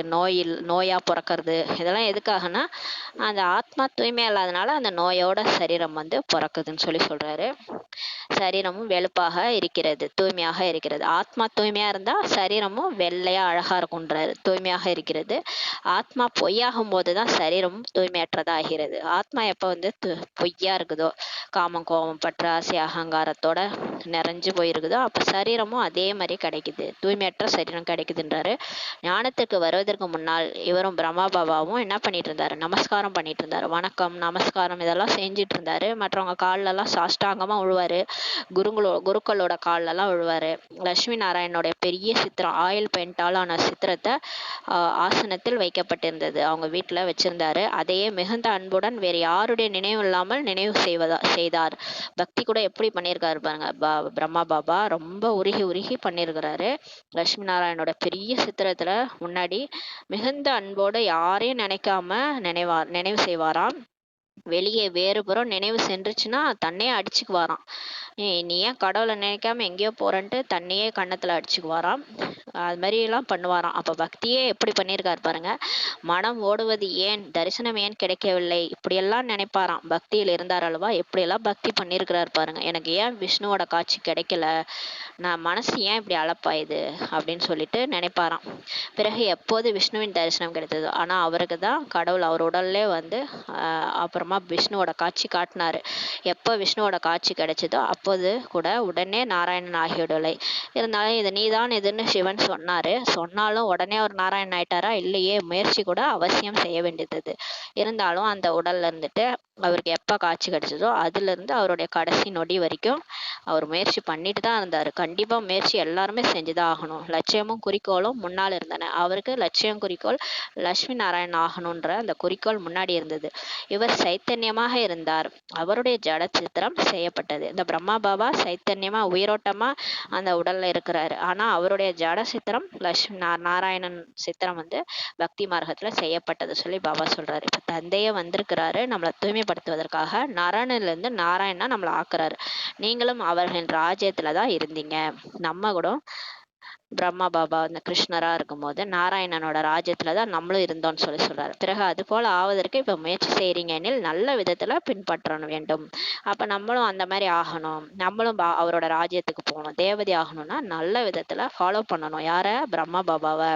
நோயா பிறக்கிறது, இதெல்லாம் எதுக்காகனா அந்த ஆத்மா தூய்மையா இல்லாதனால அந்த நோயோட சரீரம் வந்து பிறக்குதுன்னு சொல்லி சொல்றாரு. சரீரமும் வெளுப்பாக இருக்கிறது, தூய்மையாக இருக்கிறது. ஆத்மா தூய்மையா இருந்தா சரீரமும் வெள்ளையா அழகா இருக்கும்ன்றாரு, தூய்மையாக இருக்கிறது. ஆத்மா பொய்யாகும் போதுதான் சரீரமும் தூய்மையற்றதா ஆகிறது. ஆத்மா எப்ப வந்து பொய்யா இருக்குதோ, காமம் கோபம் பற்று ஆசை அகங்காரத்தோட நிறைஞ்சு போயிருக்குதோ, அப்ப சரீரமும் அதே மாதிரி கிடைக்குது, தூய்மையற்ற சரீரம் கிடைக்குதுன்றாரு. ஞானத்துக்கு வருவதற்கு முன்னால் இவரும் பிரம்மா பாபாவும் என்ன பண்ணிட்டு இருந்தாரு, நமஸ்காரம் பண்ணிட்டு இருந்தாரு. வணக்கம் நமஸ்காரம் இதெல்லாம் செஞ்சுட்டு இருந்தாரு. மற்றவங்க கால்ல எல்லாம் சாஷ்டாங்கமா விழுவாரு, குருக்களோட கால்ல எல்லாம் விழுவாரு. லட்சுமி நாராயணனுடைய பெரிய சித்திரம், ஆயில் பெயிண்டால் ஆன சித்திரத்தை ஆசனத்தில் வைக்கப்பட்டிருந்தது, அவங்க வீட்டுல வச்சிருந்தாரு. அதையே மிகுந்த அன்புடன் வேறு யாருடைய நினைவு இல்லாமல் நினைவு செய்தார். பக்தி கூட எப்படி பண்ணியிருக்காரு பாருங்க. பிரம்மா பாபா ரொம்ப உருகி பண்ணியிருக்கிறாரு. லட்சுமி நாராயணனோட பெரிய சித்திரத்துல முன்னாடி மிகுந்த அன்போடு யாரையும் நினைக்காம நினைவு செய்வாராம். வெளியே வேறுபுறம் நினைவு சென்றுச்சுன்னா தன்னையே அடிச்சுக்குவாராம். நீ ஏன் கடவுளை நினைக்காம எங்கேயோ போறேன்ட்டு தன்னையே கன்னத்துல அடிச்சுக்குவாராம். அது மாதிரி எல்லாம் பண்ணுவாராம். அப்ப பக்தியே எப்படி பண்ணியிருக்காரு பாருங்க. மனம் ஓடுவது ஏன், தரிசனம் ஏன் கிடைக்கவில்லை, இப்படியெல்லாம் நினைப்பாராம். பக்தியில் இருந்தார் அல்லவா, எப்படியெல்லாம் பக்தி பண்ணியிருக்கிறார் பாருங்க. எனக்கு ஏன் விஷ்ணுவோட காட்சி கிடைக்கல, நான் மனசு ஏன் இப்படி அலப்பாயுது அப்படின்னு சொல்லிட்டு நினைப்பாராம். பிறகு எப்போது விஷ்ணுவின் தரிசனம் கிடைத்தது, ஆனா அவருக்கு தான் கடவுள் அவர் உடல்லே வந்து அப்புறமா விஷ்ணுவோட காட்சி காட்டினாரு. எப்போ விஷ்ணுவோட காட்சி கிடைச்சதோ அப்போது கூட உடனே நாராயணன் ஆகிவிடலை. இருந்தாலும் இது நீதான் இதுன்னு சிவன் சொன்னாரு. சொன்னாலும் உடனே அவர் நாராயணன் ஆயிட்டாரா? இல்லையே, முயற்சி கூட அவசியம் செய்ய வேண்டியது. இருந்தாலும் அந்த உடல்ல இருந்துட்டு அவருக்கு எப்ப காட்சி கிடைச்சதோ அதுல இருந்து அவருடைய கடைசி நொடி வரைக்கும் அவர் முயற்சி பண்ணிட்டு தான் இருந்தாரு. கண்டிப்பா முயற்சி எல்லாருமே செஞ்சுதான் ஆகணும். லட்சியமும் குறிக்கோளும் முன்னால் இருந்தன. அவருக்கு லட்சியம் குறிக்கோள் லட்சுமி நாராயணன் ஆகணும்ன்ற அந்த குறிக்கோள் முன்னாடி இருந்தது. இவர் சைத்தன்யமாக இருந்தார். அவருடைய ஜட சித்திரம் செய்யப்பட்டது. இந்த பிரம்மா பாபா சைத்தன்யமா உயிரோட்டமா அந்த உடல்ல இருக்கிறாரு. ஆனா அவருடைய ஜட சித்திரம் லட்சுமி நாராயணன் சித்திரம் வந்து பக்தி மார்க்கத்துல செய்யப்பட்டது சொல்லி பாபா சொல்றாரு. இப்ப தந்தையே வந்திருக்கிறாரு நம்மளை தூய்மைப்படுத்துவதற்காக. நாராயணன்ல இருந்து நாராயணா நம்மளை ஆக்குறாரு. நீங்களும் அவர்களின் ராஜ்யத்துலதான் இருந்தீங்க. நம்ம கூட பிரம்மா பாபா அந்த கிருஷ்ணரா இருக்கும்போது நாராயணனோட ராஜ்யத்துலதான் நம்மளும் இருந்தோம்னு சொல்லி சொல்றாரு. பிறகு அது போல ஆவதற்கு இப்ப முயற்சி செய்றீங்க எனில் நல்ல விதத்துல பின்பற்ற வேண்டும். அப்ப நம்மளும் அந்த மாதிரி ஆகணும். நம்மளும் அவரோட ராஜ்யத்துக்கு போகணும். தேவதை ஆகணும்னா நல்ல விதத்துல ஃபாலோ பண்ணணும். யார? பிரம்மா பாபாவை.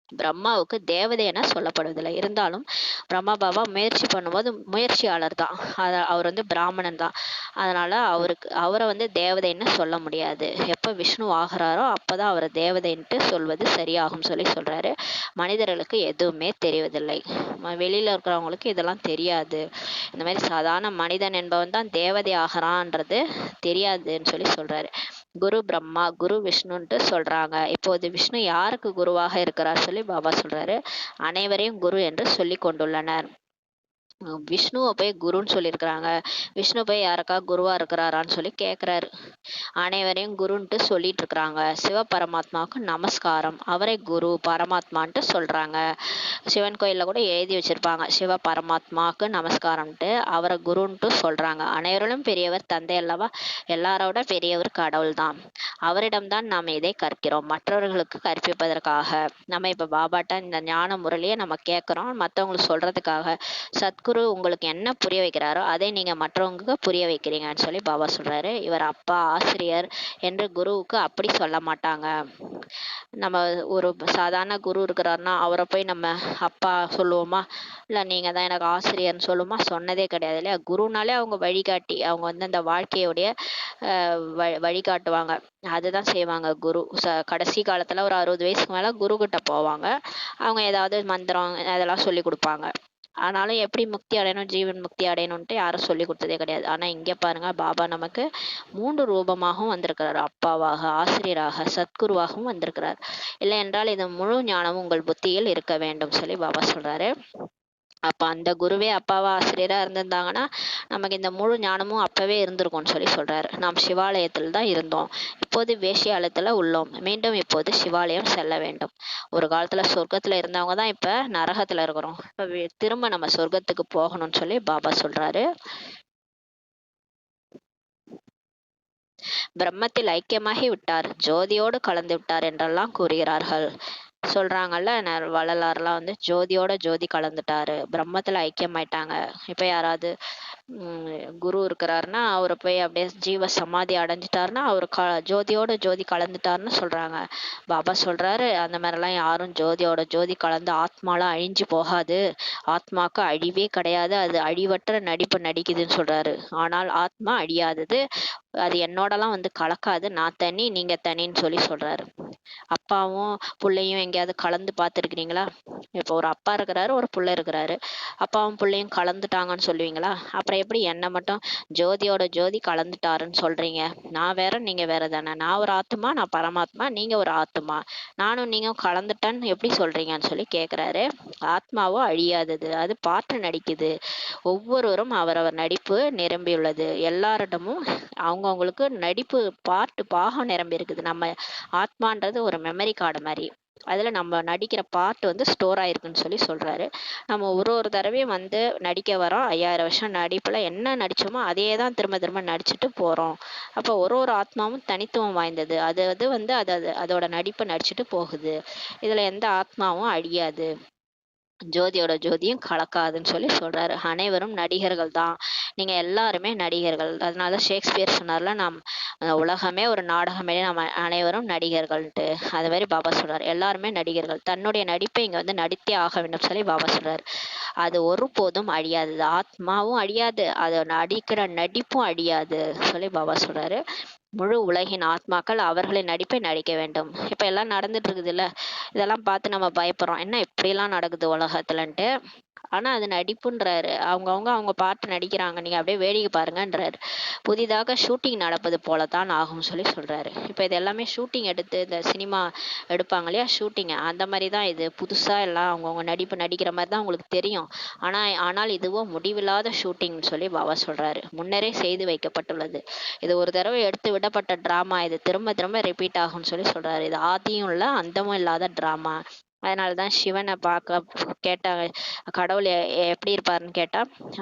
பிரம்மாவுக்கு தேவதை என சொல்லப்படுவதில்லை. இருந்தாலும் பிரம்மா பாபா முயற்சி பண்ணும்போது முயற்சியாளர் தான். அவர் வந்து பிராமணன் தான். அதனால அவரை வந்து தேவதைன்னு சொல்ல முடியாது. எப்ப விஷ்ணு ஆகிறாரோ அப்பதான் அவரை தேவதைன்ட்டு சொல்வது சரியாகும் சொல்லி சொல்றாரு. மனிதர்களுக்கு எதுவுமே தெரிவதில்லை. வெளியில இருக்கிறவங்களுக்கு இதெல்லாம் தெரியாது. இந்த மாதிரி சாதாரண மனிதன் என்பவன் தான் தேவதை ஆகிறான்றது தெரியாதுன்னு சொல்லி சொல்றாரு. குரு பிரம்மா குரு விஷ்ணுன்ட்டு சொல்றாங்க. இப்போது விஷ்ணு யாருக்கு குருவாக இருக்கிறார் சொல்லி பாபா சொல்றாரு. அனைவரையும் குரு என்று சொல்லி கொண்டுள்ளனர். விஷ்ணுவை போய் குருன்னு சொல்லியிருக்கிறாங்க. விஷ்ணு போய் யாருக்கா குருவா இருக்கிறாரான்னு சொல்லி கேட்கிறாரு. அனைவரையும் குருன்ட்டு சொல்லிட்டு இருக்கிறாங்க. சிவ பரமாத்மாவுக்கு நமஸ்காரம், அவரை குரு பரமாத்மான்ட்டு சொல்றாங்க. சிவன் கோயில்ல கூட எழுதி வச்சிருப்பாங்க, சிவ பரமாத்மாவுக்கு நமஸ்காரம்ட்டு அவரை குருன்ட்டு சொல்றாங்க. அனைவரும் பெரியவர் தந்தை அல்லவா, எல்லாரோட பெரியவர் கடவுள் தான். அவரிடம்தான் நாம் இதை கற்கிறோம், மற்றவர்களுக்கு கற்பிப்பதற்காக. நம்ம இப்ப பாபாட்ட இந்த ஞான முறையிலேயே நம்ம கேட்கிறோம், மற்றவங்களுக்கு சொல்றதுக்காக. சத்குரு உங்களுக்கு என்ன புரிய வைக்கிறாரோ அதை நீங்க மற்றவங்களுக்கு புரிய வைக்கிறீங்கன்னு சொல்லி பாபா சொல்றாரு. இவர் அப்பா ஆசிரியர் என்று குருவுக்கு அப்படி சொல்ல மாட்டாங்க. நம்ம ஒரு சாதாரண குரு இருக்கிறாருன்னா அவரை போய் நம்ம அப்பா சொல்லுவோமா, இல்லை நீங்க தான் எனக்கு ஆசிரியர்னு சொல்லுமா? சொன்னதே கிடையாது இல்லையா. குருனாலே அவங்க வழிகாட்டி, அவங்க வந்து அந்த வாழ்க்கையுடைய வழிகாட்டுவாங்க. அதுதான் செய்வாங்க குரு. கடைசி காலத்துல ஒரு 60 வயசுக்கு மேல குரு கிட்ட போவாங்க. அவங்க ஏதாவது மந்திரம் அதெல்லாம் சொல்லி கொடுப்பாங்க. ஆனாலும் எப்படி முக்தி அடையணும், ஜீவன் முக்தி அடையணும்ட்டு யாரும் சொல்லி கொடுத்ததே கிடையாது. ஆனா இங்க பாருங்க, பாபா நமக்கு 3 ரூபமாகவும் வந்திருக்கிறார். அப்பாவாக, ஆசிரியராக, சத்குருவாகவும் வந்திருக்கிறார். இல்லை என்றால் இது முழு ஞானமும் உங்கள் புத்தியில் இருக்க வேண்டும் சொல்லி பாபா சொல்றாரு. அப்ப அந்த குருவே அப்பாவா ஆசிரியரா இருந்திருந்தாங்கன்னா நமக்கு இந்த முழு ஞானமும் அப்பவே இருந்திருக்கும்னு சொல்லி சொல்றாரு. நாம் சிவாலயத்தில் தான் இருந்தோம், இப்போது வேஷியாலயத்துல உள்ளோம். மீண்டும் இப்போது சிவாலயம் செல்ல வேண்டும். ஒரு காலத்துல சொர்க்கத்துல இருந்தவங்க தான் இப்ப நரகத்துல இருக்கிறோம். இப்ப திரும்ப நம்ம சொர்க்கத்துக்கு போகணும்னு சொல்லி பாபா சொல்றாரு. பிரம்மத்தில் ஐக்கியமாகி விட்டார், ஜோதியோடு கலந்து விட்டார் என்றெல்லாம் கூறுகிறார்கள். சொல்றாங்கல்ல வள்ளலார்லாம் வந்து ஜோதியோட ஜோதி கலந்துட்டாரு, பிரம்மத்துல ஐக்கியமாயிட்டாங்க. இப்ப யாராவது குரு இருக்கிறாருன்னா அவரை போய் அப்படியே ஜீவ சமாதி அடைஞ்சிட்டாருன்னா அவர் ஜோதியோட ஜோதி கலந்துட்டாருன்னு சொல்றாங்க. பாபா சொல்றாரு, அந்த மாதிரிலாம் யாரும் ஜோதியோட ஜோதி கலந்து ஆத்மாலாம் அழிஞ்சு போகாது, ஆத்மாக்கு அழிவே கிடையாது, அது அழிவற்ற நடிப்பு நடிக்குதுன்னு சொல்றாரு. ஆனால் ஆத்மா அழியாதது, அது என்னோடலாம் வந்து கலக்காது, நான் தனி நீங்க தனின்னு சொல்லி சொல்றாரு. அப்பாவும் பிள்ளையும் எங்கேயாவது கலந்து பார்த்துருக்கிறீங்களா? இப்போ ஒரு அப்பா இருக்கிறாரு, ஒரு பிள்ளை இருக்கிறாரு. அப்பாவும் பிள்ளையும் கலந்துட்டாங்கன்னு சொல்லுவீங்களா? அப்புறம் எப்படி என்னை மட்டும் ஜோதியோட ஜோதி கலந்துட்டாருன்னு சொல்றீங்க? நான் வேற நீங்க வேற தானே. நான் ஒரு ஆத்மா, நான் பரமாத்மா, நீங்க ஒரு ஆத்மா, நானும் நீங்க கலந்துட்டேன்னு எப்படி சொல்றீங்கன்னு சொல்லி கேட்குறாரு. ஆத்மாவோ அழியாதது, அது பாட்டு நடிக்குது. ஒவ்வொருவரும் அவரவர் நடிப்பு நிரம்பியுள்ளது. எல்லாரிடமும் அவங்கவுங்களுக்கு நடிப்பு பாட்டு பாகம் நிரம்பி இருக்குது. நம்ம ஆத்மான்றது ஒரு மெமரி கார்டு மாதிரி. அதில் நம்ம நடிக்கிற பார்ட் வந்து ஸ்டோர் ஆயிருக்குன்னு சொல்லி சொல்கிறாரு. நம்ம ஒரு ஒரு தடவையும் வந்து நடிக்க வரோம். 5000 வருஷம் நடிப்பில் என்ன நடித்தோமோ அதே தான் திரும்ப திரும்ப நடிச்சுட்டு போகிறோம். அப்போ ஒரு ஒரு ஆத்மாவும் தனித்துவம் வாய்ந்தது. அது அது வந்து அது அது அதோட நடிப்பை நடிச்சுட்டு போகுது. இதில் எந்த ஆத்மாவும் அழியாது, ஜோதியோட ஜோதியும் கலக்காதுன்னு சொல்லி சொல்றாரு. அனைவரும் நடிகர்கள் தான். நீங்க எல்லாருமே நடிகர்கள். அதனால ஷேக்ஸ்பியர் சொன்னார்ல, உலகமே ஒரு நாடகமே, நம்ம அனைவரும் நடிகர்கள்ன்ட்டு. அது மாதிரி பாபா சொல்றாரு. எல்லாருமே நடிகர்கள். தன்னுடைய நடிப்பை இங்க வந்து நடித்தே ஆக வேண்டும் சொல்லி பாபா சொல்றாரு. அது ஒருபோதும் அழியாது. ஆத்மாவும் அழியாது. அது நடிக்கிற நடிப்பும் அழியாது சொல்லி பாபா சொல்றாரு. முழு உலகின் ஆத்மாக்கள் அவர்களின் நடிப்பை நடிக்க வேண்டும். இப்ப எல்லாம் நடந்துட்டு இருக்குதுல்ல, இதெல்லாம் பார்த்து நம்ம பயப்படுறோம். என்ன இப்படியெல்லாம் நடக்குது உலகத்துலன்ட்டு. ஆனா அது நடிப்புன்றாரு. அவங்கவங்க அவங்க பாட்டு நடிக்கிறாங்க. நீங்க அப்படியே வேடிக்கை பாருங்கன்றாரு. புதிதாக ஷூட்டிங் நடப்பது போல தான் ஆகும்னு சொல்லி சொல்றாரு. இப்ப இது எல்லாமே ஷூட்டிங் எடுத்து இந்த சினிமா எடுப்பாங்க இல்லையா, ஷூட்டிங் அந்த மாதிரி தான் இது. புதுசா எல்லாம் அவங்கவங்க நடிப்பு நடிக்கிற மாதிரி தான் உங்களுக்கு தெரியும். ஆனால் இதுவோ முடிவில்லாத ஷூட்டிங்னு சொல்லி பாபா சொல்றாரு. முன்னரே செய்து வைக்கப்பட்டுள்ளது. இது ஒரு தடவை எடுத்து விடப்பட்ட டிராமா. இது திரும்ப திரும்ப ரிப்பீட் ஆகும்னு சொல்லி சொல்றாரு. இது ஆதியும் இல்ல அந்தமும் இல்லாத டிராமா. அதனாலதான் சிவனை பார்க்க கேட்டா, கடவுள் எப்படி இருப்பாருன்னு கேட்டா,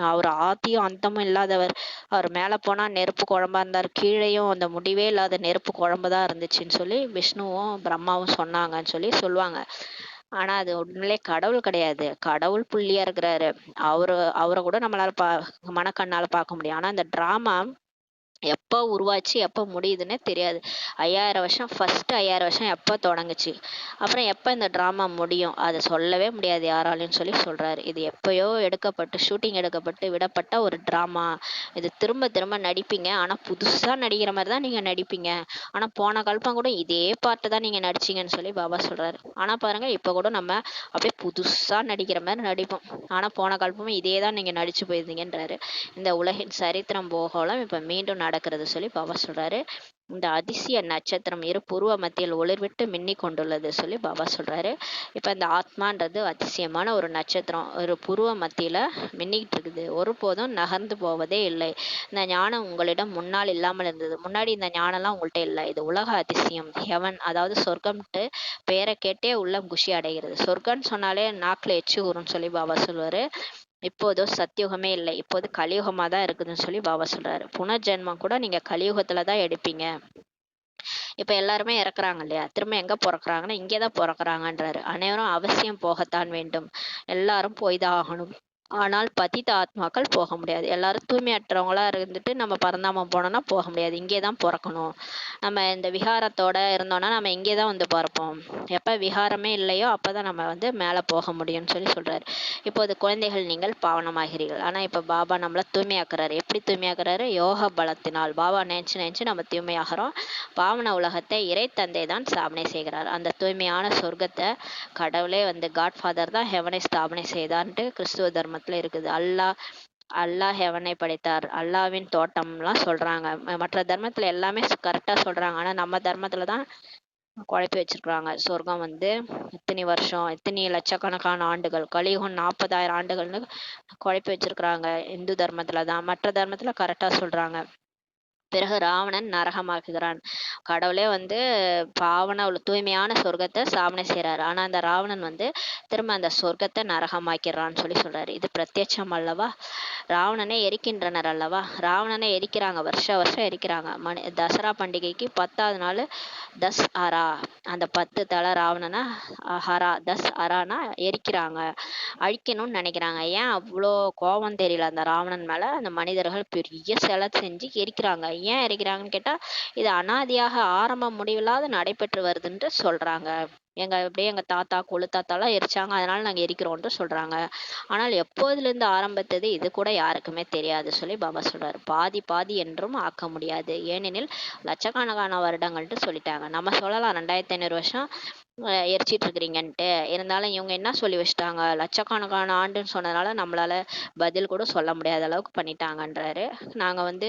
அவர் ஆதியும் அந்தமும் இல்லாதவர். அவர் மேல போனா நெருப்பு குழம்பா இருந்தார், கீழேயும் அந்த முடிவே இல்லாத நெருப்பு குழம்பு தான் இருந்துச்சுன்னு சொல்லி விஷ்ணுவும் பிரம்மாவும் சொன்னாங்கன்னு சொல்லி சொல்லுவாங்க. ஆனா அது உண்மையிலே கடவுள் கிடையாது. கடவுள் புள்ளியா இருக்கிறாரு. அவரை கூட நம்மளால மனக்கண்ணால பார்க்க முடியும். ஆனா அந்த டிராமா எப்போ உருவாச்சு, எப்போ முடியுதுன்னே தெரியாது. 5000 வருஷம், ஃபர்ஸ்ட் 5000 வருஷம் எப்போ தொடங்குச்சு, அப்புறம் எப்போ இந்த ட்ராமா முடியும், அதை சொல்லவே முடியாது யாராலையும் சொல்லி சொல்றாரு. இது எப்பயோ எடுக்கப்பட்டு ஷூட்டிங் எடுக்கப்பட்டு விடப்பட்ட ஒரு ட்ராமா. இது திரும்ப திரும்ப நடிப்பீங்க. ஆனா புதுசா நடிக்கிற மாதிரி தான் நீங்க நடிப்பீங்க. ஆனா போன கல்பம் கூட இதே பாட்டு தான் நீங்க நடிச்சீங்கன்னு சொல்லி பாபா சொல்றாரு. ஆனா பாருங்க, இப்ப கூட நம்ம அப்படியே புதுசா நடிக்கிற மாதிரி நடிப்போம். ஆனா போன கல்பமும் இதே தான் நீங்க நடிச்சு போயிருந்தீங்கன்றாரு. இந்த உலகின் சரித்திரம் போகலாம் இப்ப மீண்டும் நடக்கிறது சொல்லி பாபா சொல்றாரு. இந்த அதிசய நட்சத்திரம் இரு புருவ மத்தியில் ஒளிர்விட்டு மின்னி கொண்டுள்ளது சொல்லி பாபா சொல்றாரு. இப்ப இந்த ஆத்மான்றது அதிசயமான ஒரு நட்சத்திரம், ஒரு புருவ மத்தியில மின்னிக்கிட்டு இருக்குது. ஒருபோதும் நகர்ந்து போவதே இல்லை. இந்த ஞானம் உங்களிடம் முன்னால் இல்லாமல் இருந்தது. முன்னாடி இந்த ஞானம்லாம் உங்கள்கிட்ட இல்லை. இது உலக அதிசயம். ஹெவன், அதாவது சொர்க்கம்ட்டு பெயரை கேட்டே உள்ளம் குஷி அடைகிறது. சொர்க்கம்னு சொன்னாலே நாக்குல எச்சு ஊறும்னு சொல்லி பாபா சொல்லுவாரு. இப்போதோ சத்தியுகமே இல்லை, இப்போது கலியுகமா தான் இருக்குதுன்னு சொல்லி பாபா சொல்றாரு. புனர்ஜென்மம் கூட நீங்க கலியுகத்துல தான் எடுப்பீங்க. இப்ப எல்லாருமே இறக்குறாங்க இல்லையா, திரும்ப எங்க பிறக்குறாங்கன்னா இங்கேதான் பிறக்குறாங்கன்றாரு. அனைவரும் அவசியம் போகத்தான் வேண்டும். எல்லாரும் போய் தான் ஆகணும். ஆனால் பதித்த ஆத்மாக்கள் போக முடியாது. எல்லாரும் தூய்மையற்றவங்களா இருந்துட்டு நம்ம பரந்தாமம் போனோம்னா போக முடியாது. இங்கே தான் பிறக்கணும். நம்ம இந்த விகாரத்தோட இருந்தோம்னா நம்ம இங்கே தான் வந்து பிறப்போம். எப்ப விகாரமே இல்லையோ அப்பதான் நம்ம வந்து மேல போக முடியும்னு சொல்லி சொல்றாரு. இப்போது குழந்தைகள் நீங்கள் பாவனமாகிறீர்கள். ஆனா இப்ப பாபா நம்மள தூய்மையாக்குறாரு. எப்படி தூய்மையாக்குறாரு? யோக பலத்தினால். பாபா நினைச்சு நினைச்சு நம்ம தூய்மையாகிறோம். பாவன உலகத்தை இறை தந்தை தான் ஸ்தாபனை செய்கிறார். அந்த தூய்மையான சொர்க்கத்தை கடவுளே வந்து காட்ஃபாதர் தான் ஹெவனை ஸ்தாபனை செய்தார்ன்ட்டு கிறிஸ்துவ தர்மத்துல இருக்குது. அல்லாஹ் ஹெவனை படைத்தார், அல்லாவின் தோட்டம்லாம் சொல்றாங்க. மற்ற தர்மத்துல எல்லாமே கரெக்டா சொல்றாங்க. ஆனா நம்ம தர்மத்துல தான் குழப்பி வச்சிருக்காங்க. சொர்க்கம் வந்து இத்தனை வருஷம், இத்தனை லட்சக்கணக்கான ஆண்டுகள், கலியுகம் 40,000 ஆண்டுகள்னு குழப்பி வச்சிருக்கிறாங்க. இந்து தர்மத்துல தான். மற்ற தர்மத்துல கரெக்டா சொல்றாங்க. பிறகு ராவணன் நரகமாக்குகிறான். கடவுளே வந்து தூய்மையான சொர்க்கத்தை ஸ்தாபனை செய்றாரு. ஆனா அந்த ராவணன் வந்து திரும்ப அந்த சொர்க்கத்தை நரகமாக்கிறான்னு சொல்லி சொல்றாரு. இது பிரத்யட்சம் அல்லவா? ராவணனை எரிக்கின்றனர் அல்லவா? ராவணனை எரிக்கிறாங்க, வருஷம் எரிக்கிறாங்க. தசரா பண்டிகைக்கு 10வது நாள் தஸ் அரா, அந்த 10 தலை ராவணனா ஹரா, தஸ் அரானா எரிக்கிறாங்க, அழிக்கணும்னு நினைக்கிறாங்க. ஏன் அவ்வளோ கோபம் தெரியல அந்த ராவணன் மேல? அந்த மனிதர்கள் பெரிய சிலை செஞ்சு எரிக்கிறாங்க. ஏன் எரிக்கிறாங்கன்னு கேட்டா, இது அனாதியாக ஆரம்பம் முடிவில்லாத நடைபெற்று வருதுன்ட்டு சொல்றாங்க. எங்க தாத்தா கொழு தாத்தாலாம் எரிச்சாங்க, அதனால நாங்க எரிக்கிறோம்ட்டு சொல்றாங்க. ஆனால் எப்போதிலிருந்து ஆரம்பித்தது இது கூட யாருக்குமே தெரியாது சொல்லி பாபா சொல்றாரு. பாதி பாதி என்றும் ஆக்க முடியாது, ஏனெனில் லட்சக்கணக்கான வருடங்கள்ட்டு சொல்லிட்டாங்க. நம்ம சொல்லலாம் 2500 வருஷம் எரிச்சிட்டு இருக்கிறீங்கன்ட்டு. இருந்தாலும் இவங்க என்ன சொல்லி வச்சுட்டாங்க, லட்சக்கணக்கான ஆண்டுன்னு சொன்னதுனால நம்மளால பதில் கூட சொல்ல முடியாத அளவுக்கு பண்ணிட்டாங்கன்றாரு. நாங்க வந்து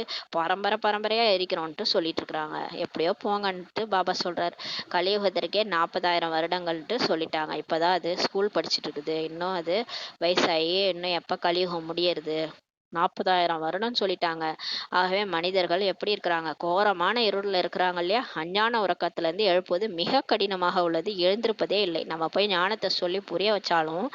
பரம்பரையா எரிக்கிறோம்ட்டு சொல்லிட்டு இருக்கிறாங்க. எப்படியோ போங்கன்ட்டு பாபா சொல்றாரு. கலியுகத்திற்கே 40,000 வருடங்கள்ட்டு சொல்லிட்டாங்க. இப்பதான் அது ஸ்கூல் படிச்சுட்டு இருக்குது. இன்னும் அது வயசாகி இன்னும் எப்ப கலியுகம் முடியறது, 40,000 வருடம்னு சொல்லிட்டாங்க. ஆகவே மனிதர்கள் எப்படி இருக்கிறாங்க? கோரமான இருள்ல இருக்கிறாங்க இல்லையா? அஞ்ஞான உறக்கத்திலிருந்து எழுப்புவது மிக கடினமாக உள்ளது. எழுந்திருப்பதே இல்லை. நம்ம போய் ஞானத்த சொல்லி புரிய வச்சாலும்,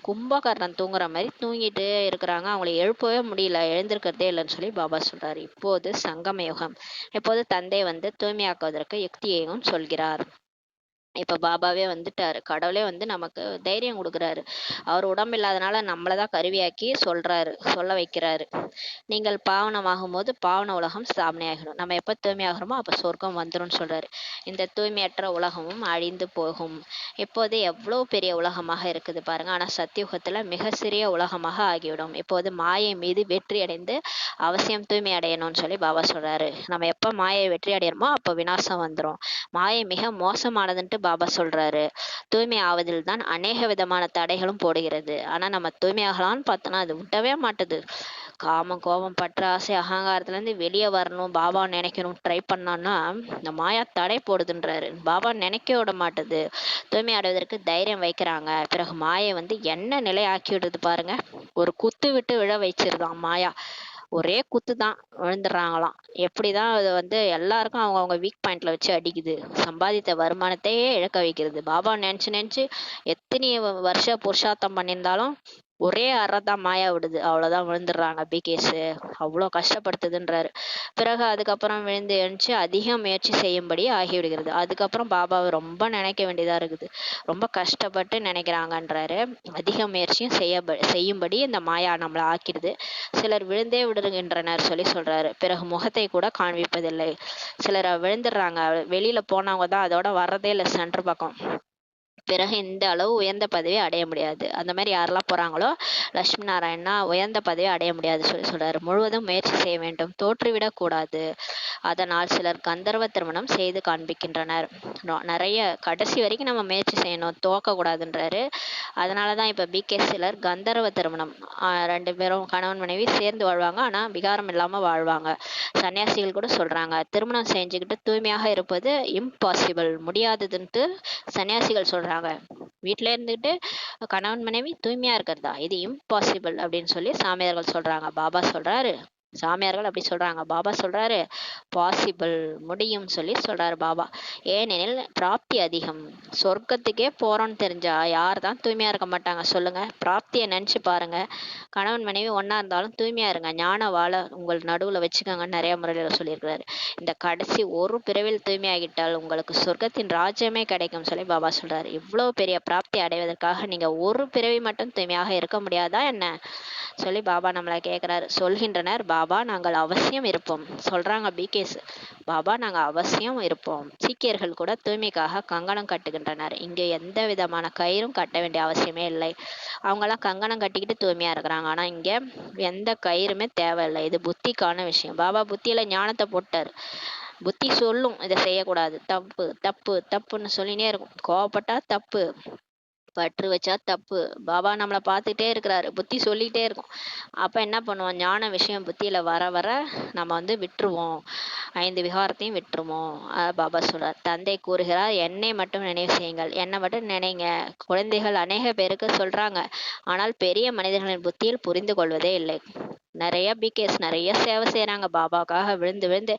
கும்பகர்ணன் தூங்குற மாரி தூங்கிட்டே இருக்கிறாங்க. அவங்கள எழுப்பவே முடியல. எழுந்திருக்கிறதே இல்லன்னு சொல்லி பாபா சொல்றாரு. இப்போது சங்கம யுகம். இப்போது தந்தை வந்து தூய்மையாக்குவதற்கு யுக்தியையும் சொல்கிறார். இப்ப பாபாவே வந்துட்டாரு. கடவுளே வந்து நமக்கு தைரியம் குடுக்குறாரு. அவர் உடம்பு இல்லாதனால நம்மள தான் கருவியாக்கி சொல்றாரு, சொல்ல வைக்கிறாரு. நீங்கள் பாவனமாகும்போது பாவன உலகம் ஸ்தாபனையாகிடும். நம்ம எப்ப தூய்மையாகிறோமோ அப்ப சொர்க்கம் வந்துரும்னு சொல்றாரு. இந்த தூய்மையற்ற உலகமும் அழிந்து போகும். இப்போது எவ்வளவு பெரிய உலகமாக இருக்குது பாருங்க. ஆனா சத்தியுகத்துல மிக சிறிய உலகமாக ஆகிவிடும். இப்போது மாயை மீது வெற்றி அடைந்து அவசியம் தூய்மை அடையணும்னு சொல்லி பாபா சொல்றாரு. நம்ம எப்ப மாயை வெற்றி அடையணுமோ அப்ப விநாசம் வந்துரும். மாயை மிக மோசமானதுன்ட்டு பாபா சொல்றாரு. தூய்மை ஆவதில் தான் அநேக விதமான தடைகளும் போடுகிறது. ஆனா நம்ம தூய்மையாகலாம்னு பார்த்தோம்னா அது விடவே மாட்டுது. காமம், கோபம், பற்று, ஆசை, அகங்காரத்துல இருந்து வெளியே வரணும், பாபா நினைக்கணும் ட்ரை பண்ணோம்னா இந்த மாயா தடை போடுதுன்றாரு. பாபா நினைக்க விட மாட்டுது. தூய்மை அடைவதற்கு தைரியம் வைக்கிறாங்க. பிறகு மாயை வந்து என்ன நிலை ஆக்கி விடுது பாருங்க. ஒரு குத்து விட்டு விழ வச்சிருதான் மாயா. ஒரே குத்து தான் விழுந்துடுறாங்களாம். எப்படிதான் அது வந்து எல்லாருக்கும் அவங்கவங்க வீக் பாயிண்ட்ல வச்சு அடிக்குது. சம்பாதித்த வருமானத்தையே இழக்க வைக்கிறது. பாபா நினைச்சு நினைச்சு எத்தனை வருஷ புருஷார்த்தம் பண்ணியிருந்தாலும் ஒரே அறதான் மாயா விடுது. அவ்வளவுதான் விழுந்துடுறாங்க பிகேஸ். அவ்வளோ கஷ்டப்படுத்துதுன்றாரு. பிறகு அதுக்கப்புறம் விழுந்து எழுந்துச்சு அதிக முயற்சி செய்யும்படி ஆகிவிடுகிறது. அதுக்கப்புறம் பாபாவை ரொம்ப நினைக்க வேண்டியதா இருக்குது. ரொம்ப கஷ்டப்பட்டு நினைக்கிறாங்கன்றாரு. அதிக முயற்சியும் செய்யும்படி இந்த மாயா நம்மளை ஆக்கிடுது. சிலர் விழுந்தே விடுகின்றனர் சொல்லி சொல்றாரு. பிறகு முகத்தை கூட காண்பிப்பதில்லை. சிலர் விழுந்துடுறாங்க. வெளியில போனவங்க தான் அதோட வர்றதே இல்லை சென்டர் பக்கம். பிறகு இந்த அளவு உயர்ந்த பதவியை அடைய முடியாது. அந்த மாதிரி யாரெல்லாம் போறாங்களோ லட்சுமி நாராயணா உயர்ந்த பதவியை அடைய முடியாது சொல்லி சொல்றாரு. முழுவதும் முயற்சி செய்ய வேண்டும், தோற்றுவிடக் கூடாது. அதனால் சிலர் கந்தர்வ திருமணம் செய்து காண்பிக்கின்றனர். நிறைய கடைசி வரைக்கும் நம்ம முயற்சி செய்யணும், தோக்க கூடாதுன்றாரு. அதனாலதான் இப்ப பிகே சிலர் கந்தர்வ திருமணம், 2 பேரும் கணவன் மனைவி சேர்ந்து வாழ்வாங்க, ஆனா விகாரம் இல்லாம வாழ்வாங்க. சன்னியாசிகள் கூட சொல்றாங்க திருமணம் செஞ்சுக்கிட்டு தூய்மையாக இருப்பது இம்பாசிபிள், முடியாததுன்ட்டு சன்னியாசிகள் சொல்றாங்க. வீட்டில இருந்துகிட்டு கணவன் மனைவி தூய்மையா இருக்கிறதா இது இம்பாசிபிள் அப்படின்னு சொல்லி சாமியார்கள் சொல்றாங்க. பாபா சொல்றாரு, சாமியார்கள் அப்படி சொல்றாங்க, பாபா சொல்றாரு பாசிபிள், முடியும் சொல்லி சொல்றாரு பாபா. ஏனெனில் பிராப்தி அதிகம். சொர்க்கத்துக்கே போறோம்னு தெரிஞ்சா யார் தான் தூய்மையா இருக்க மாட்டாங்க சொல்லுங்க. பிராப்தியை நினைச்சு பாருங்க. கணவன் மனைவி ஒன்னா இருந்தாலும் தூய்மையா இருங்க, ஞான வாழ உங்கள் நடுவுல வச்சுக்கோங்கன்னு நிறைய முறையில சொல்லியிருக்கிறாரு. இந்த கடைசி ஒரு பிறவில் தூய்மையாகிட்டால் உங்களுக்கு சொர்க்கத்தின் ராஜ்யமே கிடைக்கும் சொல்லி பாபா சொல்றாரு. இவ்வளவு பெரிய பிராப்தி அடைவதற்காக நீங்க ஒரு பிறவி மட்டும் தூய்மையாக இருக்க முடியாதா என்ன சொல்லி பாபா நம்மளை கேட்கிறாரு. சொல்கின்றனர் பாபா நாங்கள் அவசியம் இருப்போம் சொல்றாங்க பிகேஸ். பாபா நாங்க அவசியம் இருப்போம். சீக்கியர்கள் கூட தூய்மைக்காக கங்கணம் கட்டுகின்றனர். இங்கு எந்த விதமான கயிறும் கட்ட வேண்டிய அவசியமே இல்லை. அவங்கெல்லாம் கங்கணம் கட்டிக்கிட்டு தூய்மையா இருக்கிறாங்க. ஆனா இங்க எந்த கயிறுமே தேவையில்லை. இது புத்திக்கான விஷயம். பாபா புத்தியில ஞானத்தை போட்டாரு. புத்தி சொல்லும் இதை செய்யக்கூடாது, தப்பு தப்பு தப்புன்னு சொல்லினே இருக்கும். கோவப்பட்டா தப்பு, பற்று வச்சா தப்பு. பாபா நம்மளை பார்த்துட்டே இருக்கிறாரு, புத்தி சொல்லிட்டே இருக்கும். அப்ப என்ன பண்ணுவோம், ஞான விஷயம் புத்தியில வர வர நம்ம வந்து விட்டுருவோம், 5 விகாரத்தையும் விட்டுருவோம். பாபா சொல்றார். தந்தை கூறுகிறார் என்னை மட்டும் நினைவு செய்யுங்கள், என்னை மட்டும் நினைங்க. குழந்தைகள் அநேக பேருக்கு சொல்றாங்க, ஆனால் பெரிய மனிதர்களின் புத்தியில் புரிந்து கொள்வதே இல்லை. நிறைய பிகேஸ் நிறைய சேவை செய்யறாங்க பாபாக்காக விழுந்து விழுந்து.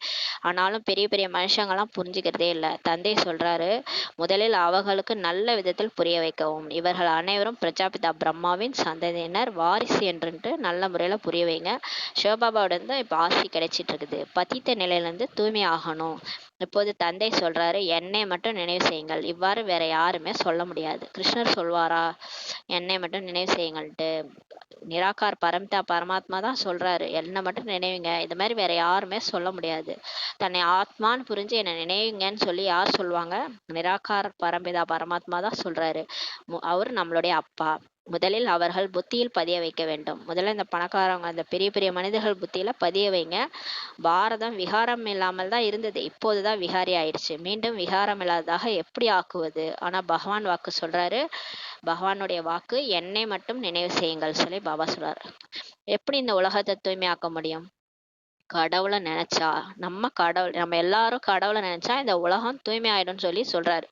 ஆனாலும் பெரிய பெரிய மனுஷங்கெல்லாம் புரிஞ்சுக்கிறதே இல்லை. தந்தை சொல்றாரு முதலில் அவர்களுக்கு நல்ல விதத்தில் புரிய வைக்கவும். இவர்கள் அனைவரும் பிரஜாபிதா பிரம்மாவின் சந்ததியினர், வாரிசு என்று நல்ல முறையில புரிய வைங்க. சிவபாபாவோட இருந்து இப்ப ஆசி கிடைச்சிட்டு இருக்குது. பதித்த நிலையிலிருந்து தூய்மை ஆகணும். இப்போது தந்தை சொல்றாரு என்னை மட்டும் நினைவு செய்யுங்கள். இவ்வாறு வேற யாருமே சொல்ல முடியாது. கிருஷ்ணர் சொல்வாரா என்னை மட்டும் நினைவு செய்யுங்கள்ட்டு? நிராகார் பரமிதா பரமாத்மா தான் சொல்றாரு என்னை மட்டும் நினைவுங்க. இது மாதிரி வேற யாருமே சொல்ல முடியாது. தன்னை ஆத்மான்னு புரிஞ்சு என்னை நினைவுங்கன்னு சொல்லி யார் சொல்லுவாங்க? நிராகார் பரம்பிதா பரமாத்மா தான் சொல்றாரு. அவர் நம்மளுடைய அப்பா. முதலில் அவர்கள் புத்தியில் பதிய வைக்க வேண்டும். முதல்ல இந்த பணக்காரங்க அந்த பெரிய பெரிய மனிதர்கள் புத்தியில பதிய வைங்க. பாரதம் விகாரம் இல்லாமல் தான் இருந்தது, இப்போதுதான் விகாரி ஆயிடுச்சு. மீண்டும் விகாரம் இல்லாததாக எப்படி ஆக்குவது? ஆனா பகவான் வாக்கு சொல்றாரு, பகவானுடைய வாக்கு என்னை மட்டும் நினைவு செய்யுங்கள் சொல்லி பாபா சொல்றாரு. எப்படி இந்த உலகத்தை தூய்மையாக்க முடியும்? கடவுளை நினைச்சா. நம்ம எல்லாரும் கடவுளை நினைச்சா இந்த உலகம் தூய்மை ஆயிடும்னு சொல்லி சொல்றாரு.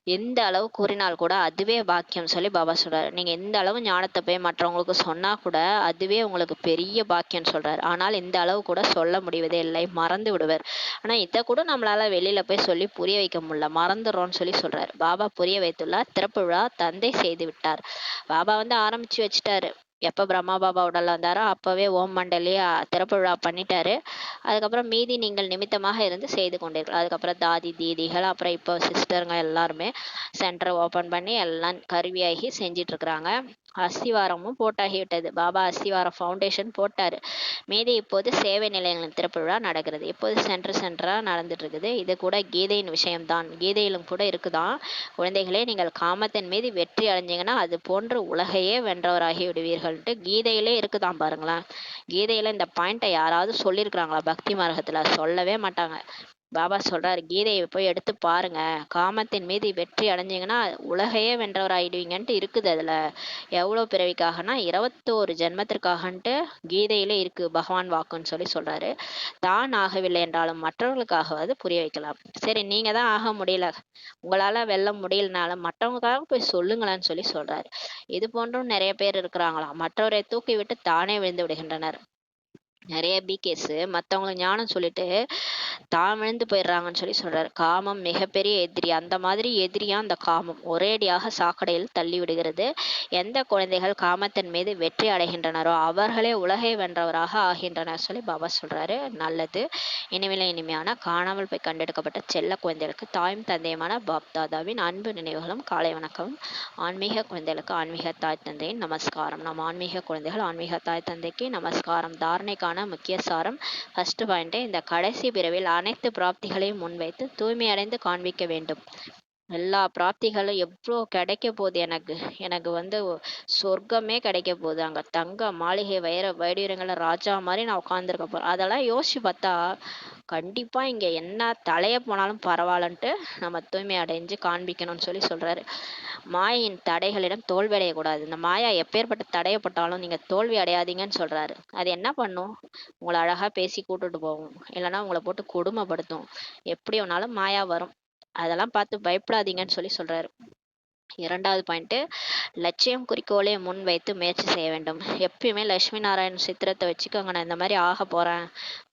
எந்த அளவு கூறினால் கூட அதுவே பாக்கியம் சொல்லி பாபா சொல்றாரு. நீங்க எந்த அளவு ஞானத்தை போய் மற்றவங்களுக்கு சொன்னா கூட அதுவே உங்களுக்கு பெரிய பாக்கியம் சொல்றாரு. ஆனால் இந்த அளவு கூட சொல்ல முடிவதே இல்லை, மறந்து விடுவர். ஆனா இதை கூட நம்மளால வெளியில போய் சொல்லி புரிய வைக்க முடியல, மறந்துடுறோம்னு சொல்லி சொல்றாரு. பாபா புரிய வைத்துள்ளார். திறப்பு விழா தந்தை செய்து விட்டார். பாபா வந்து ஆரம்பிச்சு வச்சுட்டாரு. எப்போ பிரம்மா பாபா உடல்ல வந்தாரோ அப்பவே ஓம் மண்டலி திறப்பு விழா பண்ணிட்டாரு. அதுக்கப்புறம் மீதி நீங்கள் நிமித்தமாக இருந்து செய்து கொண்டீர்கள். அதுக்கப்புறம் தாதி தீதிகள் அப்புறம் இப்போ சிஸ்டருங்க எல்லாருமே சென்டரை ஓப்பன் பண்ணி எல்லாம் கருவியாகி செஞ்சிட்டு இருக்கிறாங்க. அஸ்திவாரமும் போட்டாகி விட்டது. பாபா அஸ்திவாரம் ஃபவுண்டேஷன் போட்டாரு. மீதி இப்போது சேவை நிலையங்களின் திறப்பு விழா நடக்கிறது. இப்போது சென்டரா நடந்துட்டு இருக்குது. இது கூட கீதையின் விஷயம்தான். கீதையிலும் கூட இருக்குதான், குழந்தைகளே நீங்கள் காமத்தின் மீது வெற்றி அடைஞ்சீங்கன்னா அது போன்று உலகையே வென்றவராகி விடுவீர்கள்ட்டு கீதையிலே இருக்குதான் பாருங்களேன். கீதையில இந்த பாயிண்ட்டை யாராவது சொல்லியிருக்கிறாங்களா? பக்தி மார்க்கத்துல சொல்லவே மாட்டாங்க. பாபா சொல்றாரு, கீதையை போய் எடுத்து பாருங்க, காமத்தின் மீது வெற்றி அடைஞ்சீங்கன்னா உலகையே வென்றவர் ஆயிடுவீங்கன்ட்டு இருக்குது. அதுல எவ்வளவு பிறவிக்காகனா 21 ஜென்மத்திற்காகன்ட்டு கீதையிலே இருக்கு பகவான் வாக்குன்னு சொல்லி சொல்றாரு. தான் ஆகவில்லை என்றாலும் மற்றவர்களுக்காகவாது புரிய வைக்கலாம். சரி, நீங்க தான் ஆக முடியல, உங்களால வெல்ல முடியலனாலும் மற்றவங்களுக்காக போய் சொல்லுங்களேன்னு சொல்லி சொல்றாரு. இது போன்றும் நிறைய பேர் இருக்கிறாங்களாம். மற்றவரை தூக்கி விட்டு தானே விழுந்து விடுகின்றனர். நிறைய பிகேஸ் மற்றவங்களுக்கு ஞானம் சொல்லிட்டு தான் விழுந்து போயிடுறாங்கன்னு சொல்லி சொல்றாரு. காமம் மிகப்பெரிய எதிரி. அந்த மாதிரி எதிரியா அந்த காமம் ஒரேடியாக சாக்கடையில் தள்ளி விடுகிறது. எந்த குழந்தைகள் காமத்தின் மீது வெற்றி அடைகின்றனரோ அவர்களே உலகை வென்றவராக ஆகின்றனர் சொல்லி பாபா சொல்றாரு. நல்லது. இனிமையில இனிமையான காணாமல் போய் கண்டெடுக்கப்பட்ட செல்ல குழந்தைகளுக்கு தாயும் தந்தையுமான பாப் தாதாவின் அன்பு நினைவுகளும் காலை வணக்கம். ஆன்மீக குழந்தைகளுக்கு ஆன்மீக தாய் தந்தையின் நமஸ்காரம். நம் ஆன்மீக குழந்தைகள் ஆன்மீக தாய் தந்தைக்கு நமஸ்காரம். தாரணைக்கான முக்கிய சாரம். ஃபர்ஸ்ட் பாயிண்ட், இந்த கடைசி பிறவில் அனைத்து பிராப்திகளையும் முன்வைத்து தூய்மையடைந்து காண்பிக்க வேண்டும். எல்லா பிராப்திகளும் எவ்வளோ கிடைக்க போகுது. எனக்கு வந்து சொர்க்கமே கிடைக்க போகுது. அங்கே தங்க மாளிகை வைடூரியங்கள ராஜா மாதிரி நான் உட்காந்துருக்க போகிறேன். அதெல்லாம் யோசிச்சு பார்த்தா கண்டிப்பாக இங்கே என்ன தலைய போனாலும் பரவாயில்லன்ட்டு நம்ம தூய்மை அடைஞ்சு காண்பிக்கணும்னு சொல்லி சொல்கிறாரு. மாயின் தடைகளிடம் தோல்வி அடையக்கூடாது. இந்த மாயா எப்பேற்பட்ட தடையப்பட்டாலும் நீங்கள் தோல்வி அடையாதீங்கன்னு சொல்கிறாரு. அது என்ன பண்ணும்? உங்களை அழகாக பேசி கூட்டுட்டு போகும், இல்லைன்னா உங்களை போட்டு கொடுமைப்படுத்தும். எப்படி வேணாலும் மாயா வரும். அதெல்லாம் பார்த்து பயப்படாதீங்கன்னு சொல்லி சொல்றாரு. இரண்டாவது பாயிண்ட், லட்சியம் குறிக்கோளை முன் வைத்து முயற்சி செய்ய வேண்டும். எப்பயுமே லட்சுமி நாராயண் சித்திரத்தை வச்சுக்கோங்க, நான் இந்த மாதிரி ஆக போறேன்,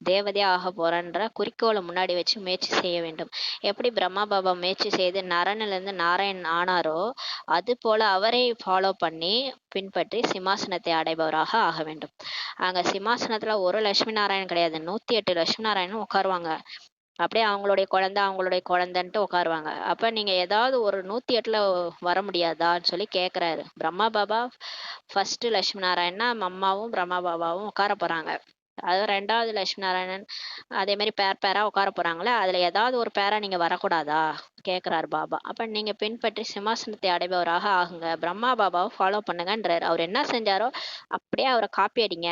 தேவதையா ஆக போறேன்ற குறிக்கோளை முன்னாடி வச்சு முயற்சி செய்ய வேண்டும். எப்படி பிரம்மா பாபா முயற்சி செய்து நரனிலிருந்து நாராயண் ஆனாரோ அது போல அவரை ஃபாலோ பண்ணி பின்பற்றி சிம்மாசனத்தை அடைபவராக ஆக வேண்டும். அங்க சிம்மாசனத்துல ஒரு லட்சுமி நாராயணன் கிடையாது, 108 லட்சுமி நாராயணன் உட்காருவாங்க. அப்படியே அவங்களுடைய குழந்தைன்ட்டு உட்காருவாங்க. அப்ப நீங்க ஏதாவது ஒரு 108ல வர முடியாதான்னு சொல்லி கேக்குறாரு பிரம்மா பாபா. ஃபர்ஸ்ட் லட்சுமி நாராயணா அம்மாவும் பிரம்மா பாபாவும் உட்கார போறாங்க. அது ரெண்டாவது லட்சுமி நாராயணன் அதே மாதிரி பேரா உட்கார போறாங்களே, அதுல ஏதாவது ஒரு பேரா நீங்க வரக்கூடாதா கேக்குறாரு பாபா. அப்ப நீங்க பின்பற்றி சிம்மாசனத்தை அடைபவராக ஆகுங்க, பிரம்மா பாபாவை ஃபாலோ பண்ணுங்கன்றாரு. அவர் என்ன செஞ்சாரோ அப்படியே அவரை காப்பி அடிங்க.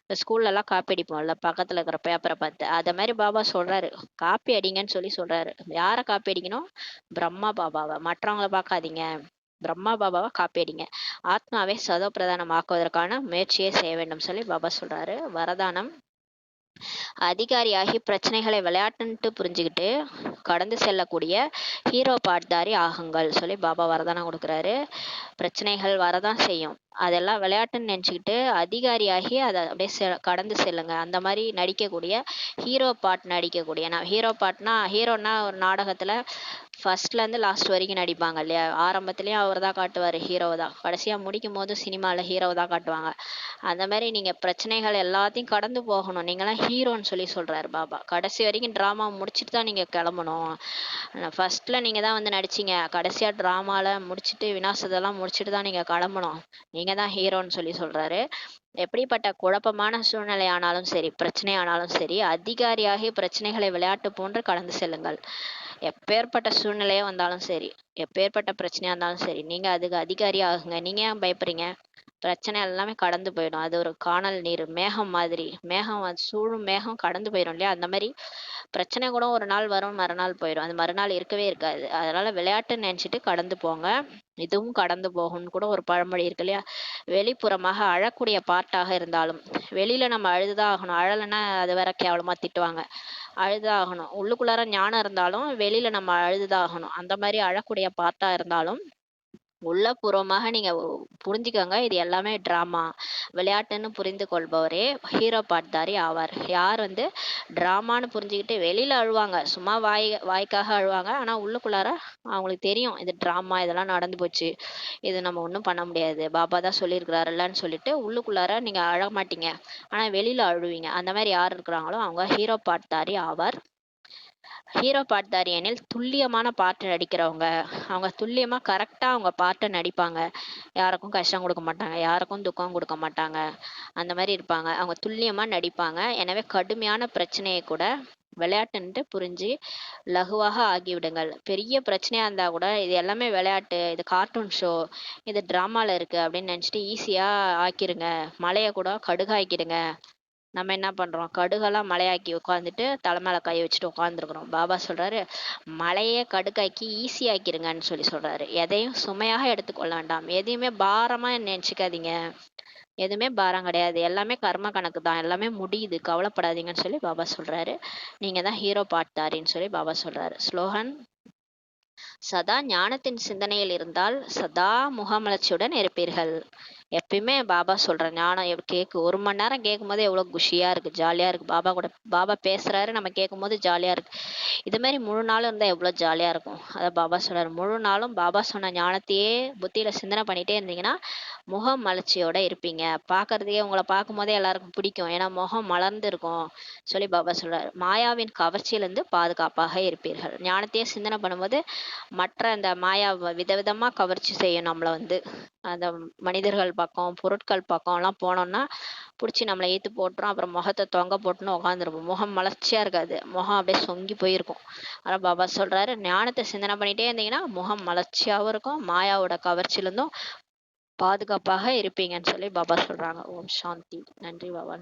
இந்த ஸ்கூல்ல எல்லாம் காப்பி அடிப்போம்ல பக்கத்துல இருக்கிற பேப்பரை பார்த்து, அத மாதிரி பாபா சொல்றாரு காப்பி அடிங்கன்னு சொல்லி சொல்றாரு. யாரை காப்பி அடிக்கணும்? பிரம்மா பாபாவை. மற்றவங்கள பார்க்காதீங்க, பிரம்மா பாபாவை காப்பி அடிங்க. ஆத்மாவை சதோ பிரதானம் ஆக்குவதற்கான முயற்சியை செய்ய வேண்டும் சொல்லி பாபா சொல்றாரு. வரதானம், அதிகாரியாகி பிரச்சனைகளை விளையாட்டுன்ட்டு புரிஞ்சுக்கிட்டு கடந்து செல்லக்கூடிய ஹீரோ பாட்தாரி ஆகுங்கள் சொல்லி பாபா வரதானம் கொடுக்குறாரு. பிரச்சனைகள் வரதான் செய்யும், அதெல்லாம் விளையாட்டுன்னு நினச்சிக்கிட்டு அதிகாரியாகி அதை அப்படியே கடந்து செல்லுங்க. அந்த மாதிரி நடிக்கக்கூடிய ஹீரோ பாட் நடிக்கக்கூடிய, நான் ஹீரோ பாட்னா ஹீரோன்னா ஒரு நாடகத்தில் ஃபர்ஸ்ட்லேருந்து லாஸ்ட் வரைக்கும் நடிப்பாங்க இல்லையா, ஆரம்பத்துலேயும் அவர் தான் காட்டுவார் ஹீரோவை தான், கடைசியாக முடிக்கும் போது சினிமாவில் ஹீரோவை தான் காட்டுவாங்க. அந்த மாதிரி நீங்கள் பிரச்சனைகள் எல்லாத்தையும் கடந்து போகணும். நீங்களாம் ஹீரோன்னு சொல்லி சொல்கிறாரு பாபா. கடைசி வரைக்கும் ட்ராமா முடிச்சுட்டு தான் நீங்கள் கிளம்பணும். ஃபர்ஸ்ட்டில் நீங்கள் தான் வந்து நடிச்சிங்க, கடைசியாக ட்ராமாவில் முடிச்சுட்டு விநாசத்தெல்லாம் முடிச்சுட்டு தான் நீங்கள் கிளம்பணும். நீங்கள் தான் ஹீரோன்னு சொல்லி சொல்கிறாரு. எப்படிப்பட்ட குழப்பமான சூழ்நிலை ஆனாலும் சரி, பிரச்சனை ஆனாலும் சரி, அதிகாரியாகி பிரச்சனைகளை விளையாட்டு போன்று கடந்து செல்லுங்கள். எப்பேற்பட்ட சூழ்நிலையே வந்தாலும் சரி, எப்பேற்பட்ட பிரச்சனையா இருந்தாலும் சரி, நீங்க அதுக்கு அதிகாரி ஆகுங்க. நீங்க ஏன் பயப்படுறீங்க? பிரச்சனை எல்லாமே கடந்து போயிடும். அது ஒரு கானல் நீர் மேகம் மாதிரி. சூழும் மேகம் கடந்து போயிடும் இல்லையா? அந்த மாரி பிரச்சனை கூட ஒரு நாள் வரும், மறுநாள் போயிடும். அது மறுநாள் இருக்கவே இருக்காது. அதனால விளையாட்டுன்னு நெனச்சுட்டு கடந்து போங்க. இதுவும் கடந்து போகும்னு கூட ஒரு பழமொழி இருக்கு இல்லையா? வெளிப்புறமாக அழக்கூடிய பார்ட்டாக இருந்தாலும், வெளியில நம்ம அழுதுதான் ஆகணும். அழலைன்னா அது வேற கேவலமா திட்டுவாங்க. அழுதுதான் ஆகணும். உள்ளுக்குள்ளார ஞானம் இருந்தாலும், வெளியில நம்ம அழுதுதான் ஆகணும். அந்த மாரி அழக்கூடிய பார்ட்டா இருந்தாலும், உள்ளபூர்வமாக நீங்க புரிஞ்சுக்கோங்க. இது எல்லாமே ட்ராமா. விளையாட்டுன்னு புரிந்து கொள்பவரே ஹீரோ பாட்தாரி ஆவார். யார் வந்து ட்ராமான்னு புரிஞ்சுக்கிட்டு வெளியில அழுவாங்க. சும்மா வாய்க்காக அழுவாங்க. ஆனா உள்ளுக்குள்ளார அவங்களுக்கு தெரியும். இது ட்ராமா, இதெல்லாம் நடந்து போச்சு. இது நம்ம ஒண்ணும் பண்ண முடியாது. பாபா தான் சொல்லியிருக்கிறாருல்லன்னு சொல்லிட்டு உள்ளுக்குள்ளார நீங்க அழ மாட்டீங்க. ஆனா வெளியில அழுவீங்க. அந்த மாரி யார் இருக்கிறாங்களோ அவங்க ஹீரோ பாட்தாரி ஆவார். ஹீரோ பாட்தாரி எனில் துல்லியமான பாட்டு நடிக்கிறவங்க. அவங்க துல்லியமா கரெக்டா அவங்க பாட்ட நடிப்பாங்க. யாருக்கும் கஷ்டம் கொடுக்க மாட்டாங்க. யாருக்கும் துக்கம் கொடுக்க மாட்டாங்க. அந்த மாரி இருப்பாங்க. அவங்க துல்லியமா நடிப்பாங்க. எனவே கடுமையான பிரச்சனையை கூட விளையாட்டுன்ட்டு புரிஞ்சு லகுவாக ஆக்கிவிடுங்கள். பெரிய பிரச்சனையா இருந்தா கூட இது எல்லாமே விளையாட்டு, இது கார்ட்டூன் ஷோ, இது டிராமால இருக்கு அப்படின்னு நினைச்சிட்டு ஈஸியா ஆக்கிருங்க. மலைய கூட கடுகாக்கிடுங்க. நம்ம என்ன பண்றோம்? கடுகெல்லாம் மலையாக்கி உட்காந்துட்டு தலை மேல கை வச்சுட்டு உட்காந்துருக்குறோம். பாபா சொல்றாரு, மலையே கடுகாக்கி ஈஸியாக்கிருங்கன்னு சொல்றாரு. எதையும் சுமையாக எடுத்துக்கொள்ள வேண்டாம். எதையுமே பாரமா நினைச்சுக்காதீங்க. எதுவுமே பாரம் கிடையாது. எல்லாமே கர்ம கணக்கு தான். எல்லாமே முடியுது. கவலைப்படாதீங்கன்னு பாபா சொல்றாரு. நீங்க தான் ஹீரோ பாட்தாரின்னு பாபா சொல்றாரு. ஸ்லோகன்: சதா ஞானத்தின் சிந்தனையில் இருந்தால் சதா முகமலர்ச்சியுடன் இருப்பீர்கள். எப்பயுமே பாபா சொல்ற ஞானம் கேக்கு 1 மணி நேரம் கேட்கும் போது எவ்வளவு குஷியா இருக்கு, ஜாலியா இருக்கு. பாபா கூட பாபா பேசுறாரு, நம்ம கேட்கும் போது ஜாலியா இருக்கு. இது மாதிரி முழு நாளும் இருந்தா எவ்வளவு ஜாலியா இருக்கும். அத பாபா சொல்றாரு. முழு நாளும் பாபா சொன்ன ஞானத்தையே புத்தியில சிந்தனை பண்ணிட்டே இருந்தீங்கன்னா முகம் மலர்ச்சியோட இருப்பீங்க. பாக்குறதுக்கே உங்களை பார்க்கும் போதே எல்லாருக்கும் பிடிக்கும். ஏன்னா முகம் மலர்ந்து இருக்கும் பாபா சொல்றாரு. மாயாவின் கவர்ச்சியிலிருந்து பாதுகாப்பாக இருப்பீர்கள். ஞானத்தையே சிந்தனை பண்ணும்போது மற்ற அந்த மாயா விதவிதமா கவர்ச்சி செய்யும் நம்மள வந்து. அந்த மனிதர்கள் பக்கம், பொருட்கள் பக்கம்லாம் போனோம்னா புடிச்சு நம்மள இழுத்து போட்டுரும். அப்புறம் முகத்தை தொங்க போட்டுன்னு உட்காந்துருப்போம். முகம் மலர்ச்சியா இருக்காது. முகம் அப்படியே சொங்கி போயிருக்கும். ஆனா பாபா சொல்றாரு, ஞானத்தை சிந்தனை பண்ணிட்டே இருந்தீங்கன்னா முகம் மலர்ச்சியாவும் இருக்கும். மாயாவோட கவர்ச்சியிலிருந்தும் பாதுகாப்பாக இருப்பீங்கன்னு பாபா சொல்றாங்க. ஓம் சாந்தி. நன்றி பாபா.